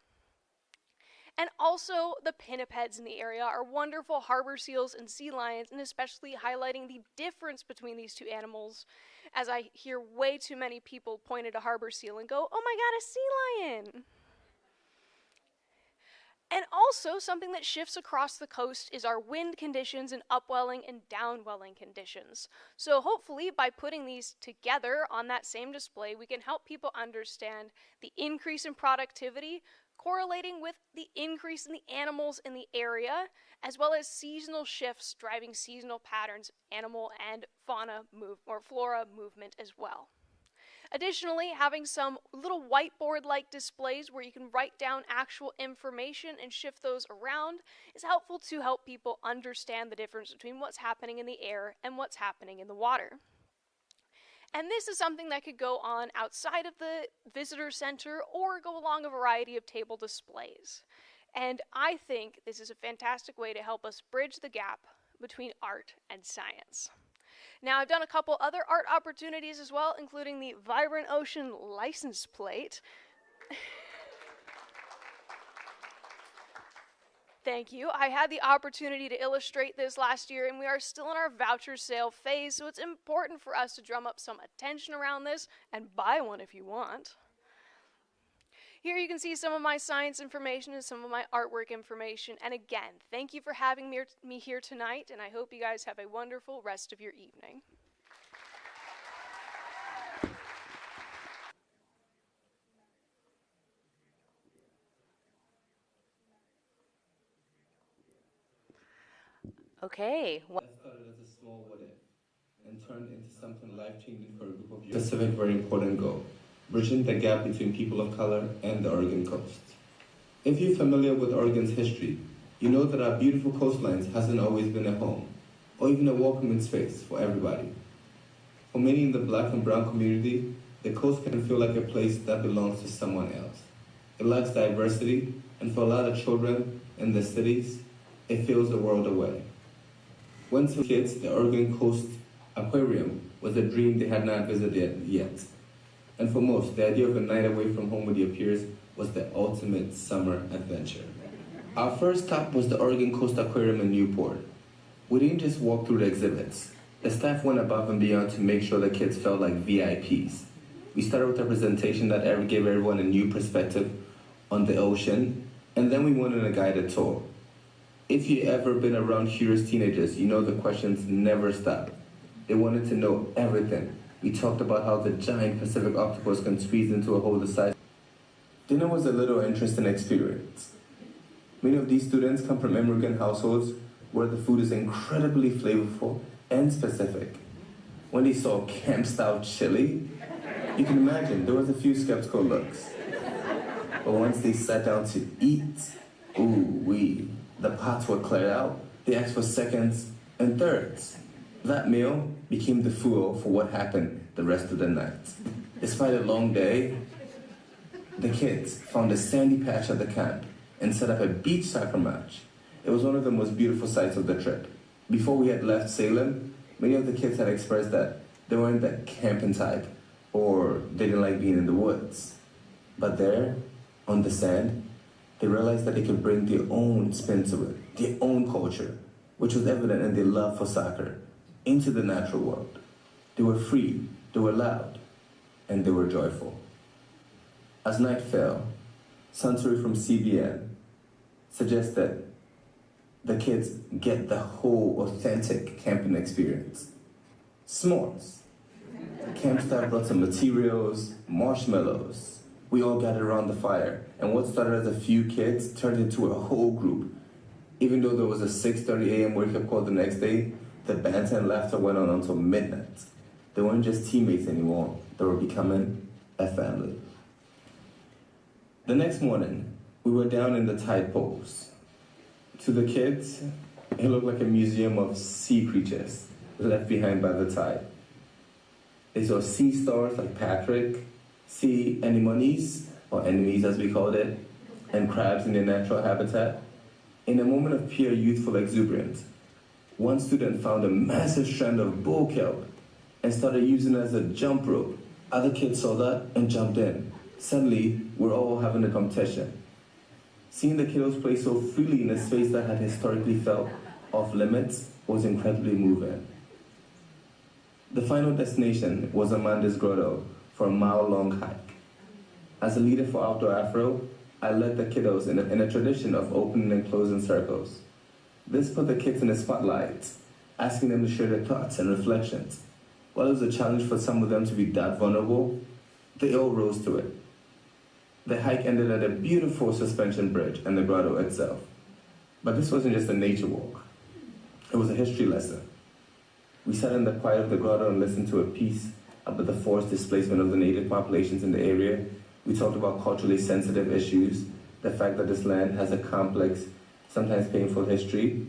And also, the pinnipeds in the area are wonderful harbor seals and sea lions, and especially highlighting the difference between these two animals, as I hear way too many people point at a harbor seal and go, "Oh my god, a sea lion!" And also, something that shifts across the coast is our wind conditions and upwelling and downwelling conditions. So hopefully, by putting these together on that same display, we can help people understand the increase in productivity correlating with the increase in the animals in the area, as well as seasonal shifts driving seasonal patterns, animal and flora movement as well. Additionally, having some little whiteboard-like displays where you can write down actual information and shift those around is helpful to help people understand the difference between what's happening in the air and what's happening in the water. And this is something that could go on outside of the visitor center or go along a variety of table displays. And I think this is a fantastic way to help us bridge the gap between art and science. Now, I've done a couple other art opportunities as well, including the Vibrant Ocean license plate. Thank you. I had the opportunity to illustrate this last year, and we are still in our voucher sale phase, so it's important for us to drum up some attention around this and buy one if you want. Here you can see some of my science information and some of my artwork information. And again, thank you for having me here tonight, and I hope you guys have a wonderful rest of your evening. Okay. That started as a small what if and turned into something life-changing for a group of youth. A specific, very important goal: bridging the gap between people of color and the Oregon coast. If you're familiar with Oregon's history, you know that our beautiful coastlines hasn't always been a home, or even a welcoming space for everybody. For many in the Black and brown community, the coast can feel like a place that belongs to someone else. It lacks diversity, and for a lot of children in the cities, it feels the world away. When to kids, the Oregon Coast Aquarium was a dream they had not visited yet. And for most, the idea of a night away from home with your peers was the ultimate summer adventure. Our first stop was the Oregon Coast Aquarium in Newport. We didn't just walk through the exhibits. The staff went above and beyond to make sure the kids felt like VIPs. We started with a presentation that gave everyone a new perspective on the ocean, and then we went on a guided tour. If you've ever been around curious teenagers, you know the questions never stop. They wanted to know everything. We talked about how the giant Pacific octopus can squeeze into a hole the size. Dinner was a little interesting experience. Many of these students come from immigrant households where the food is incredibly flavorful and specific. When they saw camp-style chili, you can imagine there was a few skeptical looks. But once they sat down to eat, the pots were cleared out. They asked for seconds and thirds. That meal became the fuel for what happened the rest of the night. Despite a long day, the kids found a sandy patch at the camp and set up a beach soccer match. It was one of the most beautiful sights of the trip. Before we had left Salem, many of the kids had expressed that they weren't the camping type or they didn't like being in the woods. But there, on the sand, they realized that they could bring their own spin to it, their own culture, which was evident in their love for soccer, into the natural world. They were free, they were loud, and they were joyful. As night fell, Suntory from CBN suggested the kids get the whole authentic camping experience. S'mores. Camp staff brought some materials, marshmallows. We all gathered around the fire, and what started as a few kids turned into a whole group. Even though there was a 6:30 a.m. wake-up call the next day, the banter and laughter went on until midnight. They weren't just teammates anymore. They were becoming a family. The next morning, we were down in the tide pools. To the kids, it looked like a museum of sea creatures left behind by the tide. They saw sea stars like Patrick, sea anemones, or enemies as we called it, and crabs in their natural habitat. In a moment of pure youthful exuberance, one student found a massive strand of bull kelp and started using it as a jump rope. Other kids saw that and jumped in. Suddenly, we're all having a competition. Seeing the kiddos play so freely in a space that had historically felt off limits was incredibly moving. The final destination was Amanda's Grotto for a mile-long hike. As a leader for Outdoor Afro, I led the kiddos in a tradition of opening and closing circles. This put the kids in the spotlight, asking them to share their thoughts and reflections. While it was a challenge for some of them to be that vulnerable, they all rose to it. The hike ended at a beautiful suspension bridge and the grotto itself. But this wasn't just a nature walk. It was a history lesson. We sat in the quiet of the grotto and listened to a piece about the forced displacement of the native populations in the area. We talked about culturally sensitive issues, the fact that this land has a complex, sometimes painful history.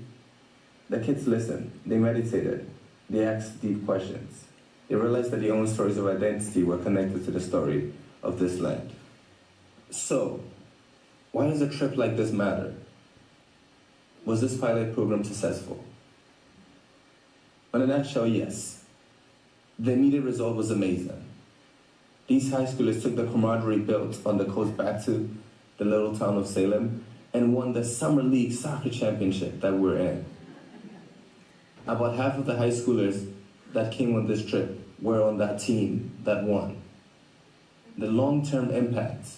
The kids listened, they meditated, they asked deep questions. They realized that their own stories of identity were connected to the story of this land. So, why does a trip like this matter? Was this pilot program successful? In a nutshell, yes. The immediate result was amazing. These high schoolers took the camaraderie built on the coast back to the little town of Salem and won the Summer League soccer championship that we're in. About half of the high schoolers that came on this trip were on that team that won. The long-term impact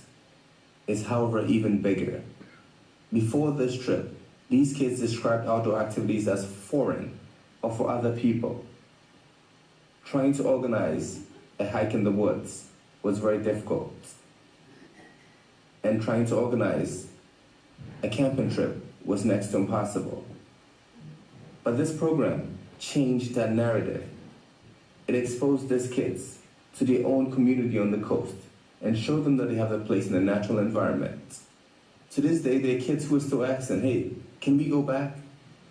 is, however, even bigger. Before this trip, these kids described outdoor activities as foreign or for other people. Trying to organize a hike in the woods was very difficult. And trying to organize a camping trip was next to impossible. But this program changed that narrative. It exposed these kids to their own community on the coast and showed them that they have a place in a natural environment. To this day, there are kids who are still asking, hey, can we go back?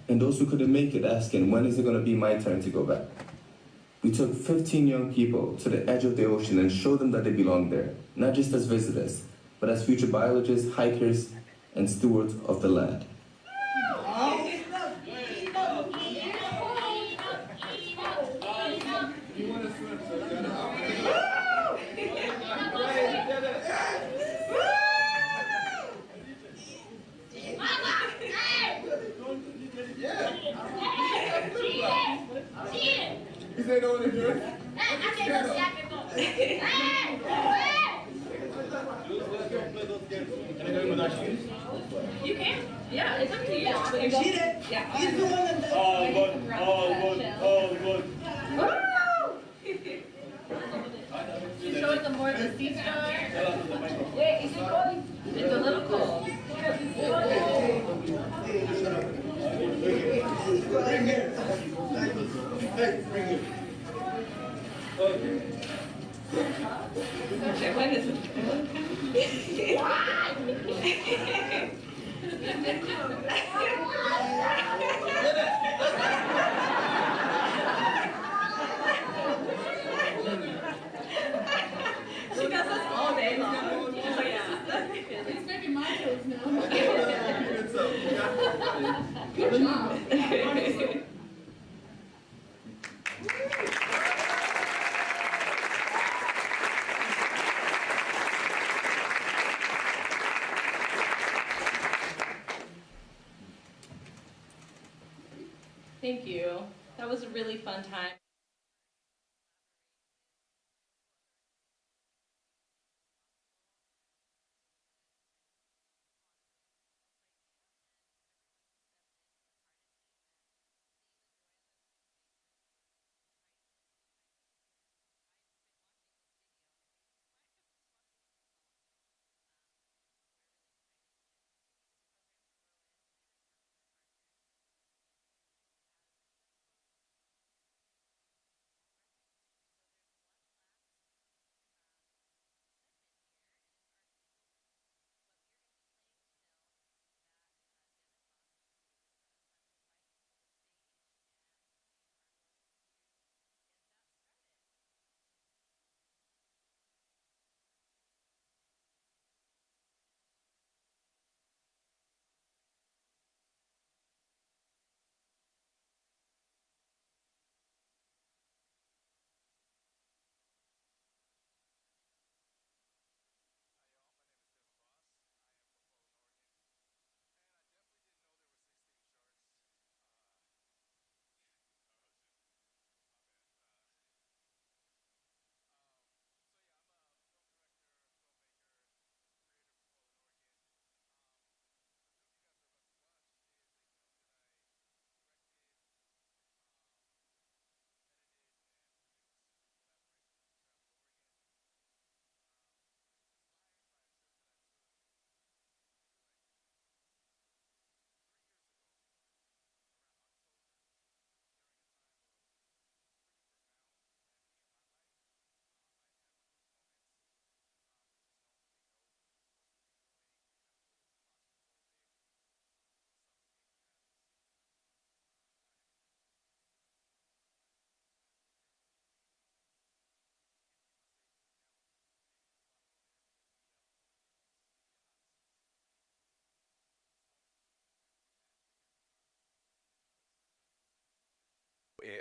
And those who couldn't make it asking, when is it going to be my turn to go back? We took 15 young people to the edge of the ocean and showed them that they belong there, not just as visitors, but as future biologists, hikers, and stewards of the land. You can. Yeah, it's up to you. But you're going. Yeah. He's the one that does. All good. You show it the more the sea star. Yeah, is it cold? It's a little cold. Bring here. Hey, bring here. Okay. When is it? She does this all day long. Oh yeah. It's making my toes now. Good job. Thank you. That was a really fun time.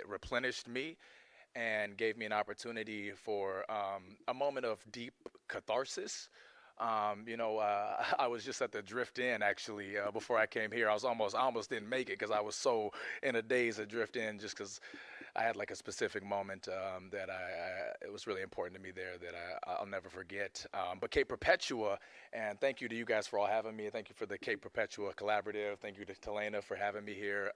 replenished me and gave me an opportunity for a moment of deep catharsis. I was just at the Drift Inn actually before I came here. I almost didn't make it because I was so in a daze at Drift Inn, just because I had like a specific moment that it was really important to me there that I'll never forget. But Cape Perpetua, and thank you to you guys for all having me. Thank you for the Cape Perpetua Collaborative. Thank you to Talena for having me here.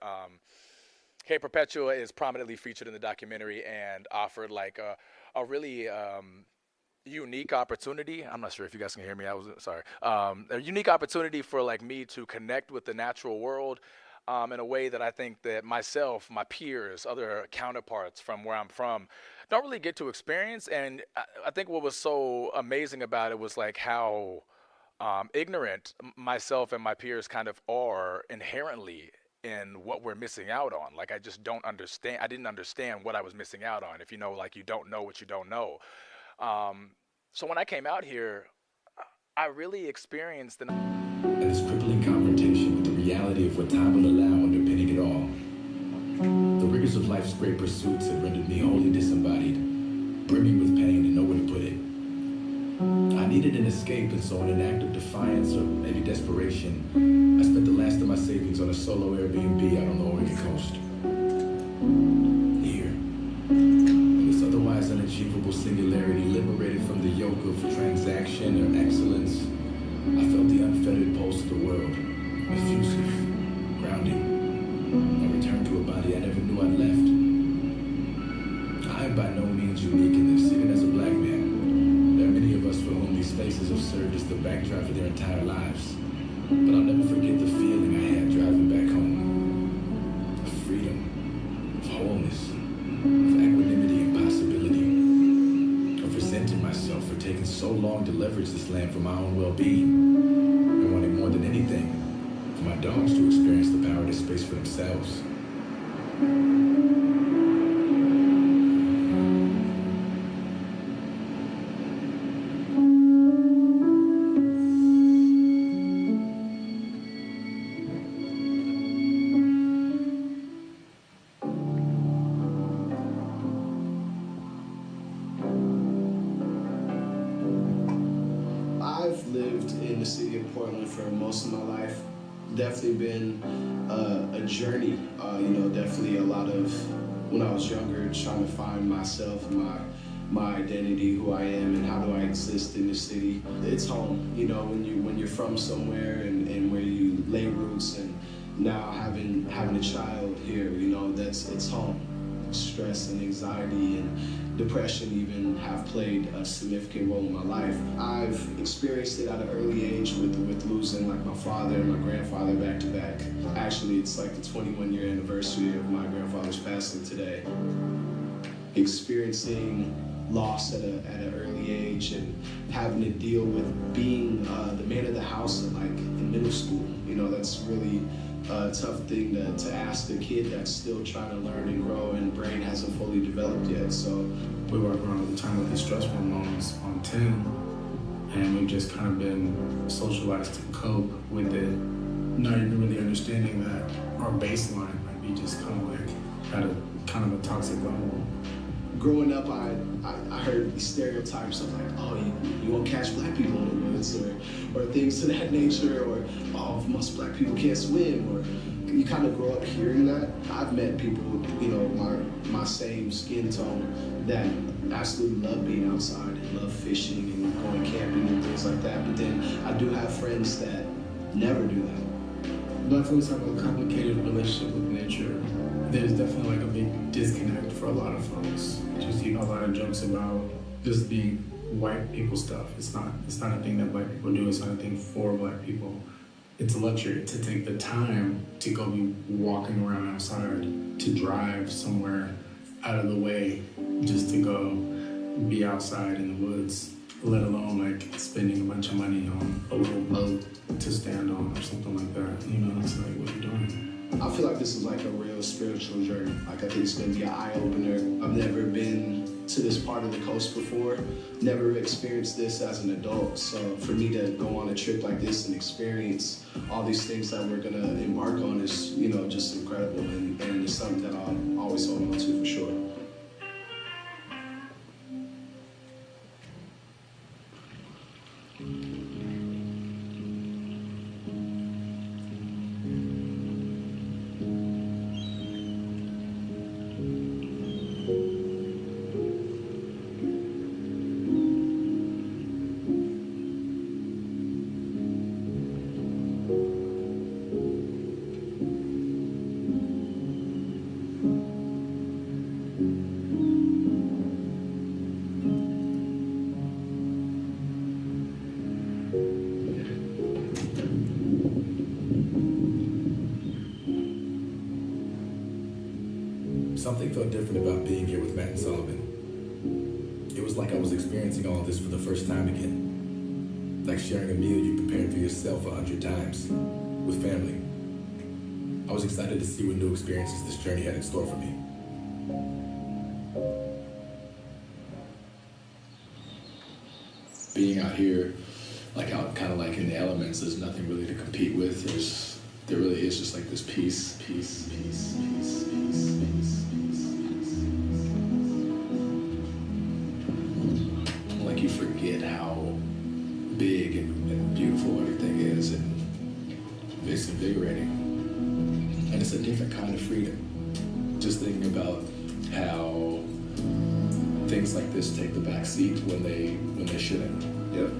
Cape Perpetua is prominently featured in the documentary and offered like a really unique opportunity. I'm not sure if you guys can hear me. I was sorry. A unique opportunity for like me to connect with the natural world in a way that I think that myself, my peers, other counterparts from where I'm from don't really get to experience. And I think what was so amazing about it was like how ignorant myself and my peers kind of are inherently in what we're missing out on. Like I just don't understand. I didn't understand what I was missing out on. If you know, like you don't know what you don't know. So when I came out here, I really experienced and this crippling confrontation with the reality of what time will allow underpinning it all. The rigors of life's great pursuits had rendered me wholly disembodied, brimming with pain and nowhere to put it. I needed an escape, and so in an act of defiance or maybe desperation, I spent the last of my savings on a solo Airbnb out on the Oregon coast. Here, in this otherwise unachievable singularity, liberated from the yoke of transaction or excellence, I felt the unfettered pulse of the world, effusive, grounding. I returned to a body I never knew I'd left. I am by no means unique in this, even as a black man. There are many of us for whom these spaces have served as the backdrop for their entire lives. But I'll never forget the feeling I had driving back home. Of freedom, of wholeness, of equanimity and possibility. Of resenting myself for taking so long to leverage this land for my own well-being. And wanting more than anything for my dogs to experience the power of this space for themselves. For most of my life, definitely been a journey. Definitely a lot of when I was younger, trying to find myself, my identity, who I am, and how do I exist in the city. It's home. When you're from somewhere and where you lay roots, and now having a child here, it's home. Stress and anxiety and depression even have played a significant role in my life. I've experienced it at an early age with losing like my father and my grandfather back to back. Actually, it's like the 21-year anniversary of my grandfather's passing today. Experiencing loss at an early age and having to deal with being the man of the house in middle school. That's really a tough thing to ask a kid that's still trying to learn and grow and brain hasn't fully developed yet. So we work around all the time with the stress hormones on 10, and we've just kind of been socialized to cope with it, not even really understanding that our baseline might be just kind of like at a kind of a toxic level. Growing up, I heard these stereotypes of like, oh, you won't catch black people in the woods, or things of that nature, or oh, most black people can't swim, or you kind of grow up hearing that. I've met people, my same skin tone that absolutely love being outside and love fishing and going camping and things like that. But then I do have friends that never do that. Black folks have a complicated relationship with nature. There's definitely like a big disconnect for a lot of folks. Just a lot of jokes about this being white people stuff. It's not a thing that black people do. It's not a thing for black people. It's a luxury to take the time to go be walking around outside, to drive somewhere out of the way, just to go be outside in the woods, let alone like spending a bunch of money on a little boat to stand on or something like that. It's like, what are you doing? I feel like this is like a real spiritual journey. Like I think it's gonna be an eye-opener. I've never been to this part of the coast before, never experienced this as an adult. So for me to go on a trip like this and experience all these things that we're gonna embark on is, just incredible, and it's something that I'll always hold on to for sure. Something felt different about being here with Matt and Sullivan. It was like I was experiencing all of this for the first time again. Like sharing a meal you prepared for yourself 100 times with family. I was excited to see what new experiences this journey had in store for me. Being out here, like out kind of like in the elements, there's nothing really to compete with. There really is just like this peace. Like you forget how big and beautiful everything is, and it's invigorating. And it's a different kind of freedom. Just thinking about how things like this take the back seat when they shouldn't. Yep.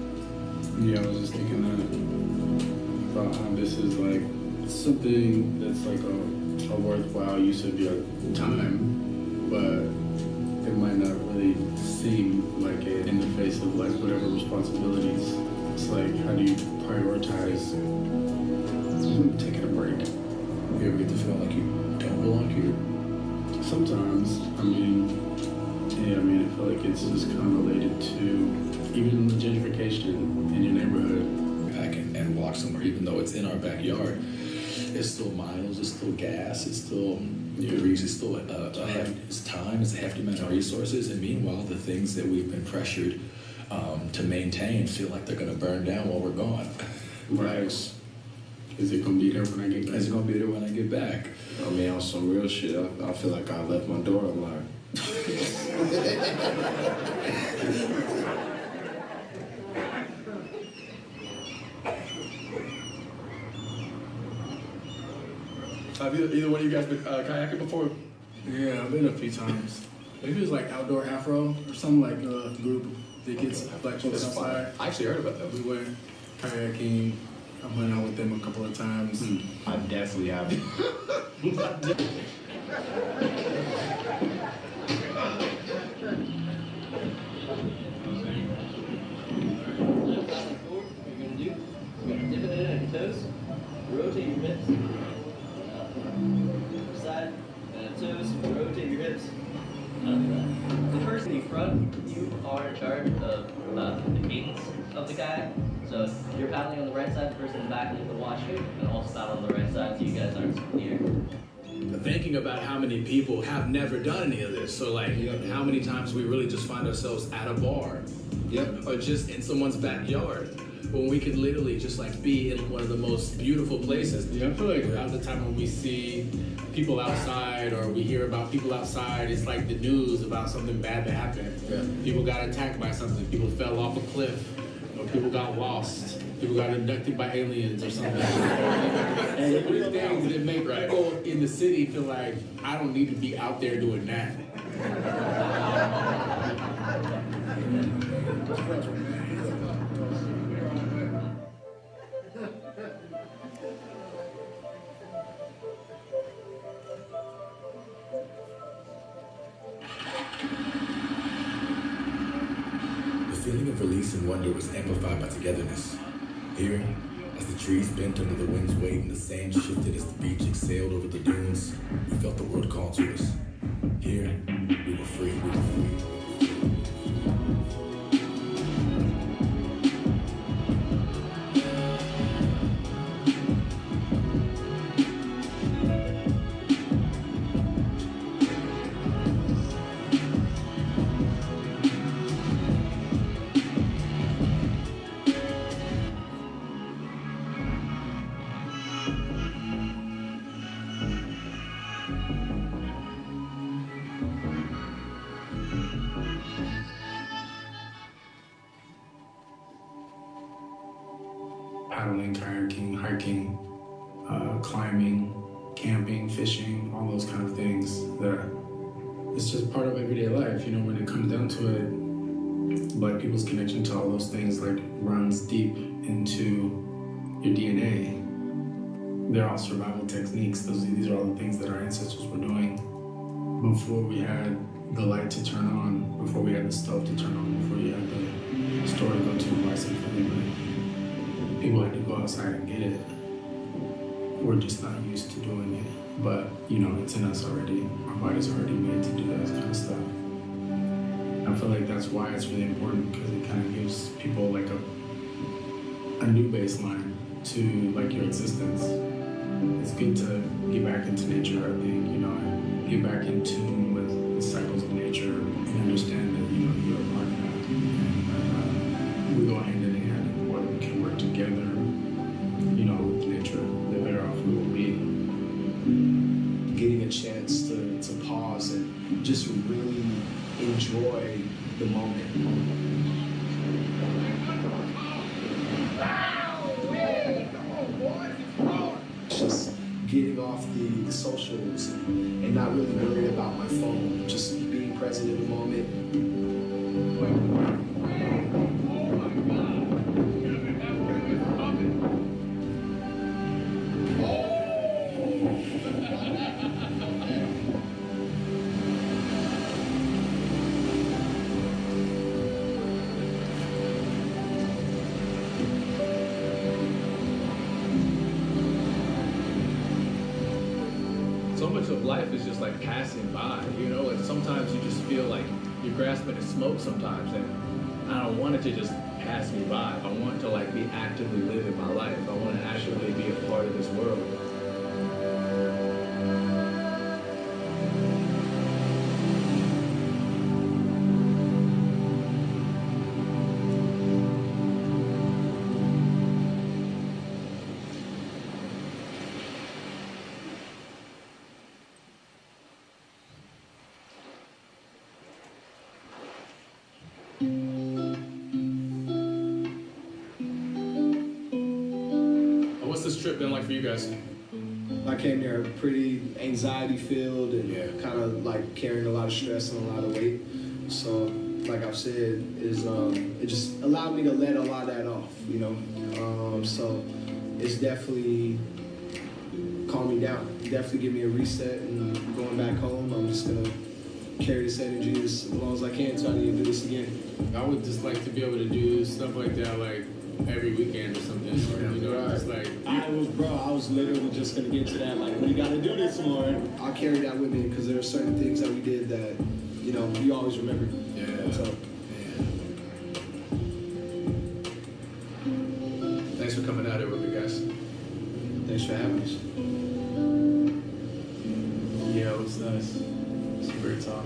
Yeah, I was just thinking that about how this is like something that's like a worthwhile use of your time, but it might not really seem like it in the face of like whatever responsibilities. It's like, how do you prioritize taking a break? You ever get to feel like you don't belong here? Sometimes. I feel like it's just kind of related to even the gentrification in your neighborhood. Back and walk somewhere, even though it's in our backyard, it's still miles, it's still gas, it's still degrees, it's still it's time, it's a hefty amount of resources, and meanwhile, the things that we've been pressured to maintain feel like they're gonna burn down while we're gone. Right. Is it gonna be there when I get back? It's gonna be there when I get back. I mean, on some real shit, I feel like I left my door unlocked. Have either one of you guys been kayaking before? Yeah, I've been a few times. Maybe it was like outdoor Afro or something, like a group that gets black folks outside. I actually heard about that. We went kayaking. I went out with them a couple of times. I definitely have. Rotate your hips. Side, toes, rotate your hips. The person in front, you are in charge of the cadence of the kayak. So you're paddling on the right side, the person in the back will watch you, and also paddle on the right side so you guys aren't clear. Thinking about how many people have never done any of this. So like, how many times we really just find ourselves at a bar, or just in someone's backyard, when we could literally just like be in one of the most beautiful places. Yeah, I feel like a lot of the time when we see people outside or we hear about people outside, it's like the news about something bad that happened. People got attacked by something, people fell off a cliff, or people got lost, people got abducted by aliens or something. And these things that make people in the city feel like, I don't need to be out there doing that. The feeling of release and wonder was amplified by togetherness. Here, as the trees bent under the wind's weight and the sand shifted as the beach exhaled over the dunes, we felt the world call to us. Here, we were free. Paddling, kayaking, hiking, climbing, camping, fishing, all those kind of things that it's just part of everyday life, you know, when it comes down to it. Black people's connection to all those things like runs deep into your DNA. They're all survival techniques. These are all the things that our ancestors were doing before we had the light to turn on, before we had the stove to turn on, before you had the store to go to and buy something. People had to go outside and get it. We're just not used to doing it. But, you know, it's in us already. Our body's already made to do that kind of stuff. I feel like that's why it's really important, because it kind of gives people like a new baseline to like your existence. It's good to get back into nature, I think, you know, and get back in tune with the cycles of nature and understand that, you know, you're a part of that. And we go hand in hand, and the more we can work together, you know, with nature, the better off we will be. Getting a chance to pause and just really enjoy the moment. Just getting off the socials and not really worried about my phone, just being present in the moment. So much of life is just like passing by, you know, and sometimes you just feel like you're grasping at smoke sometimes, and I don't want it to just pass me by. I want to like be actively living my life. I want to actively be a part of this world. What's this trip been like for you guys? I came there pretty anxiety filled and kind of like carrying a lot of stress and a lot of weight. So, like I've said, it just allowed me to let a lot of that off, you know. So it's definitely calmed me down. Definitely give me a reset, and going back home, I'm just gonna carry this energy as long as I can until I need to do this again. I would just like to be able to do stuff like that, like every weekend or something. You know, just like I was literally just gonna get to that. Like, we gotta do this more. I'll carry that with me because there are certain things that we did that, you know, you always remember. Yeah. So. Thanks for coming out here with me, guys. Thanks for having us. Yeah, it was nice. It's a great talk.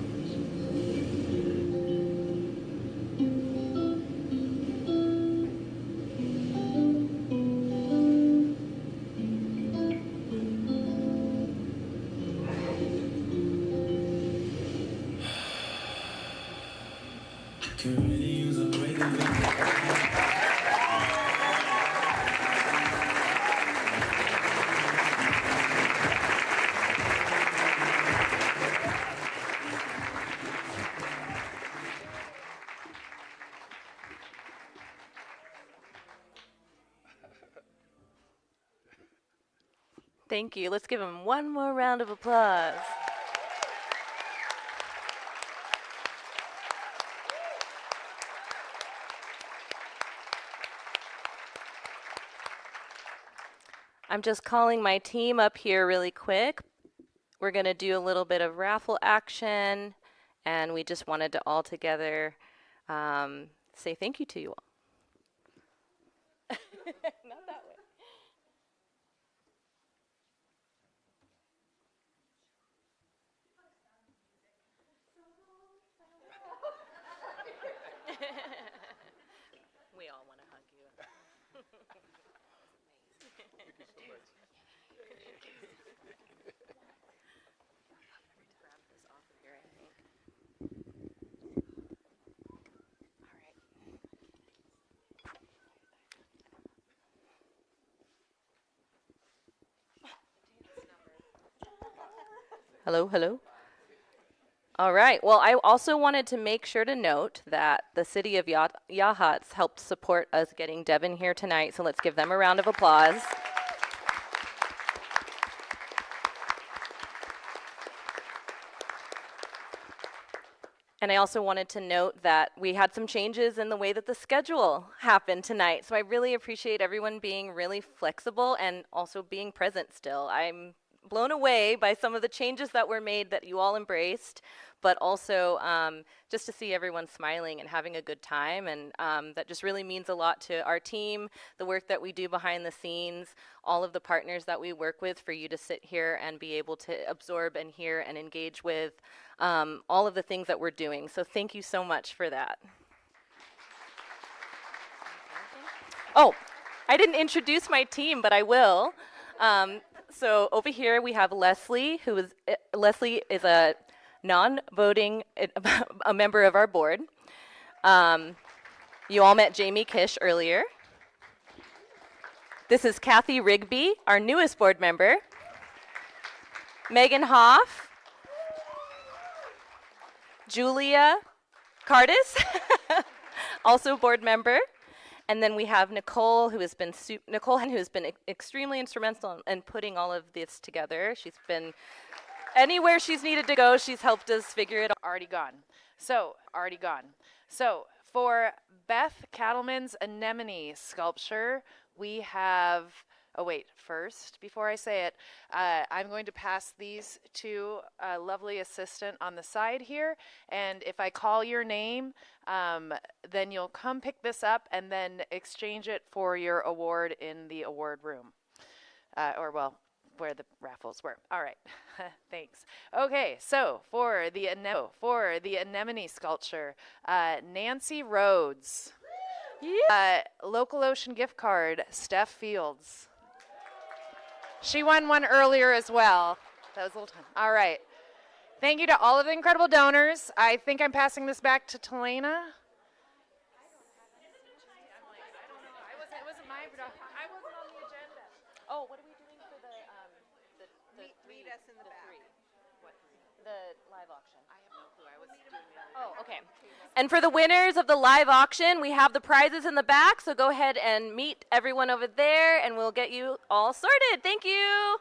Thank you. Let's give him one more round of applause. I'm just calling my team up here really quick. We're going to do a little bit of raffle action, and we just wanted to all together say thank you to you all. Not that way. We all want to hug you. Thank you so much. Grab this off of here, I think. All right. Hello, hello. All right. Well, I also wanted to make sure to note that the city of Yachats helped support us getting Devin here tonight, so let's give them a round of applause. And I also wanted to note that we had some changes in the way that the schedule happened tonight, so I really appreciate everyone being really flexible and also being present still. I'm blown away by some of the changes that were made that you all embraced, but also just to see everyone smiling and having a good time. And that just really means a lot to our team, the work that we do behind the scenes, all of the partners that we work with, for you to sit here and be able to absorb and hear and engage with all of the things that we're doing. So thank you so much for that. Oh, I didn't introduce my team, but I will. So over here we have Leslie, Leslie is a non-voting a member of our board. You all met Jamie Kish earlier. This is Kathy Rigby, our newest board member. Megan Hoff. Julia Cardis, also board member. And then we have Nicole, who has been extremely instrumental in putting all of this together. She's been anywhere she's needed to go. She's helped us figure it out. Already gone. So for Beth Cattleman's anemone sculpture, we have, oh wait, first, before I say it, I'm going to pass these to a lovely assistant on the side here, and if I call your name, then you'll come pick this up and then exchange it for your award in the award room, or well, where the raffles were. All right, thanks. Okay, so for the anemone sculpture, Nancy Rhodes. Local Ocean gift card, Steph Fields. She won one earlier as well. That was a little time. All right. Thank you to all of the incredible donors. I think I'm passing this back to Talena. It wasn't my production. I wasn't on the agenda. Oh, what are we doing for the meet us in the back. The live auction? I have no clue. I was doing the other. Oh, okay. And for the winners of the live auction, we have the prizes in the back, so go ahead and meet everyone over there, and we'll get you all sorted. Thank you.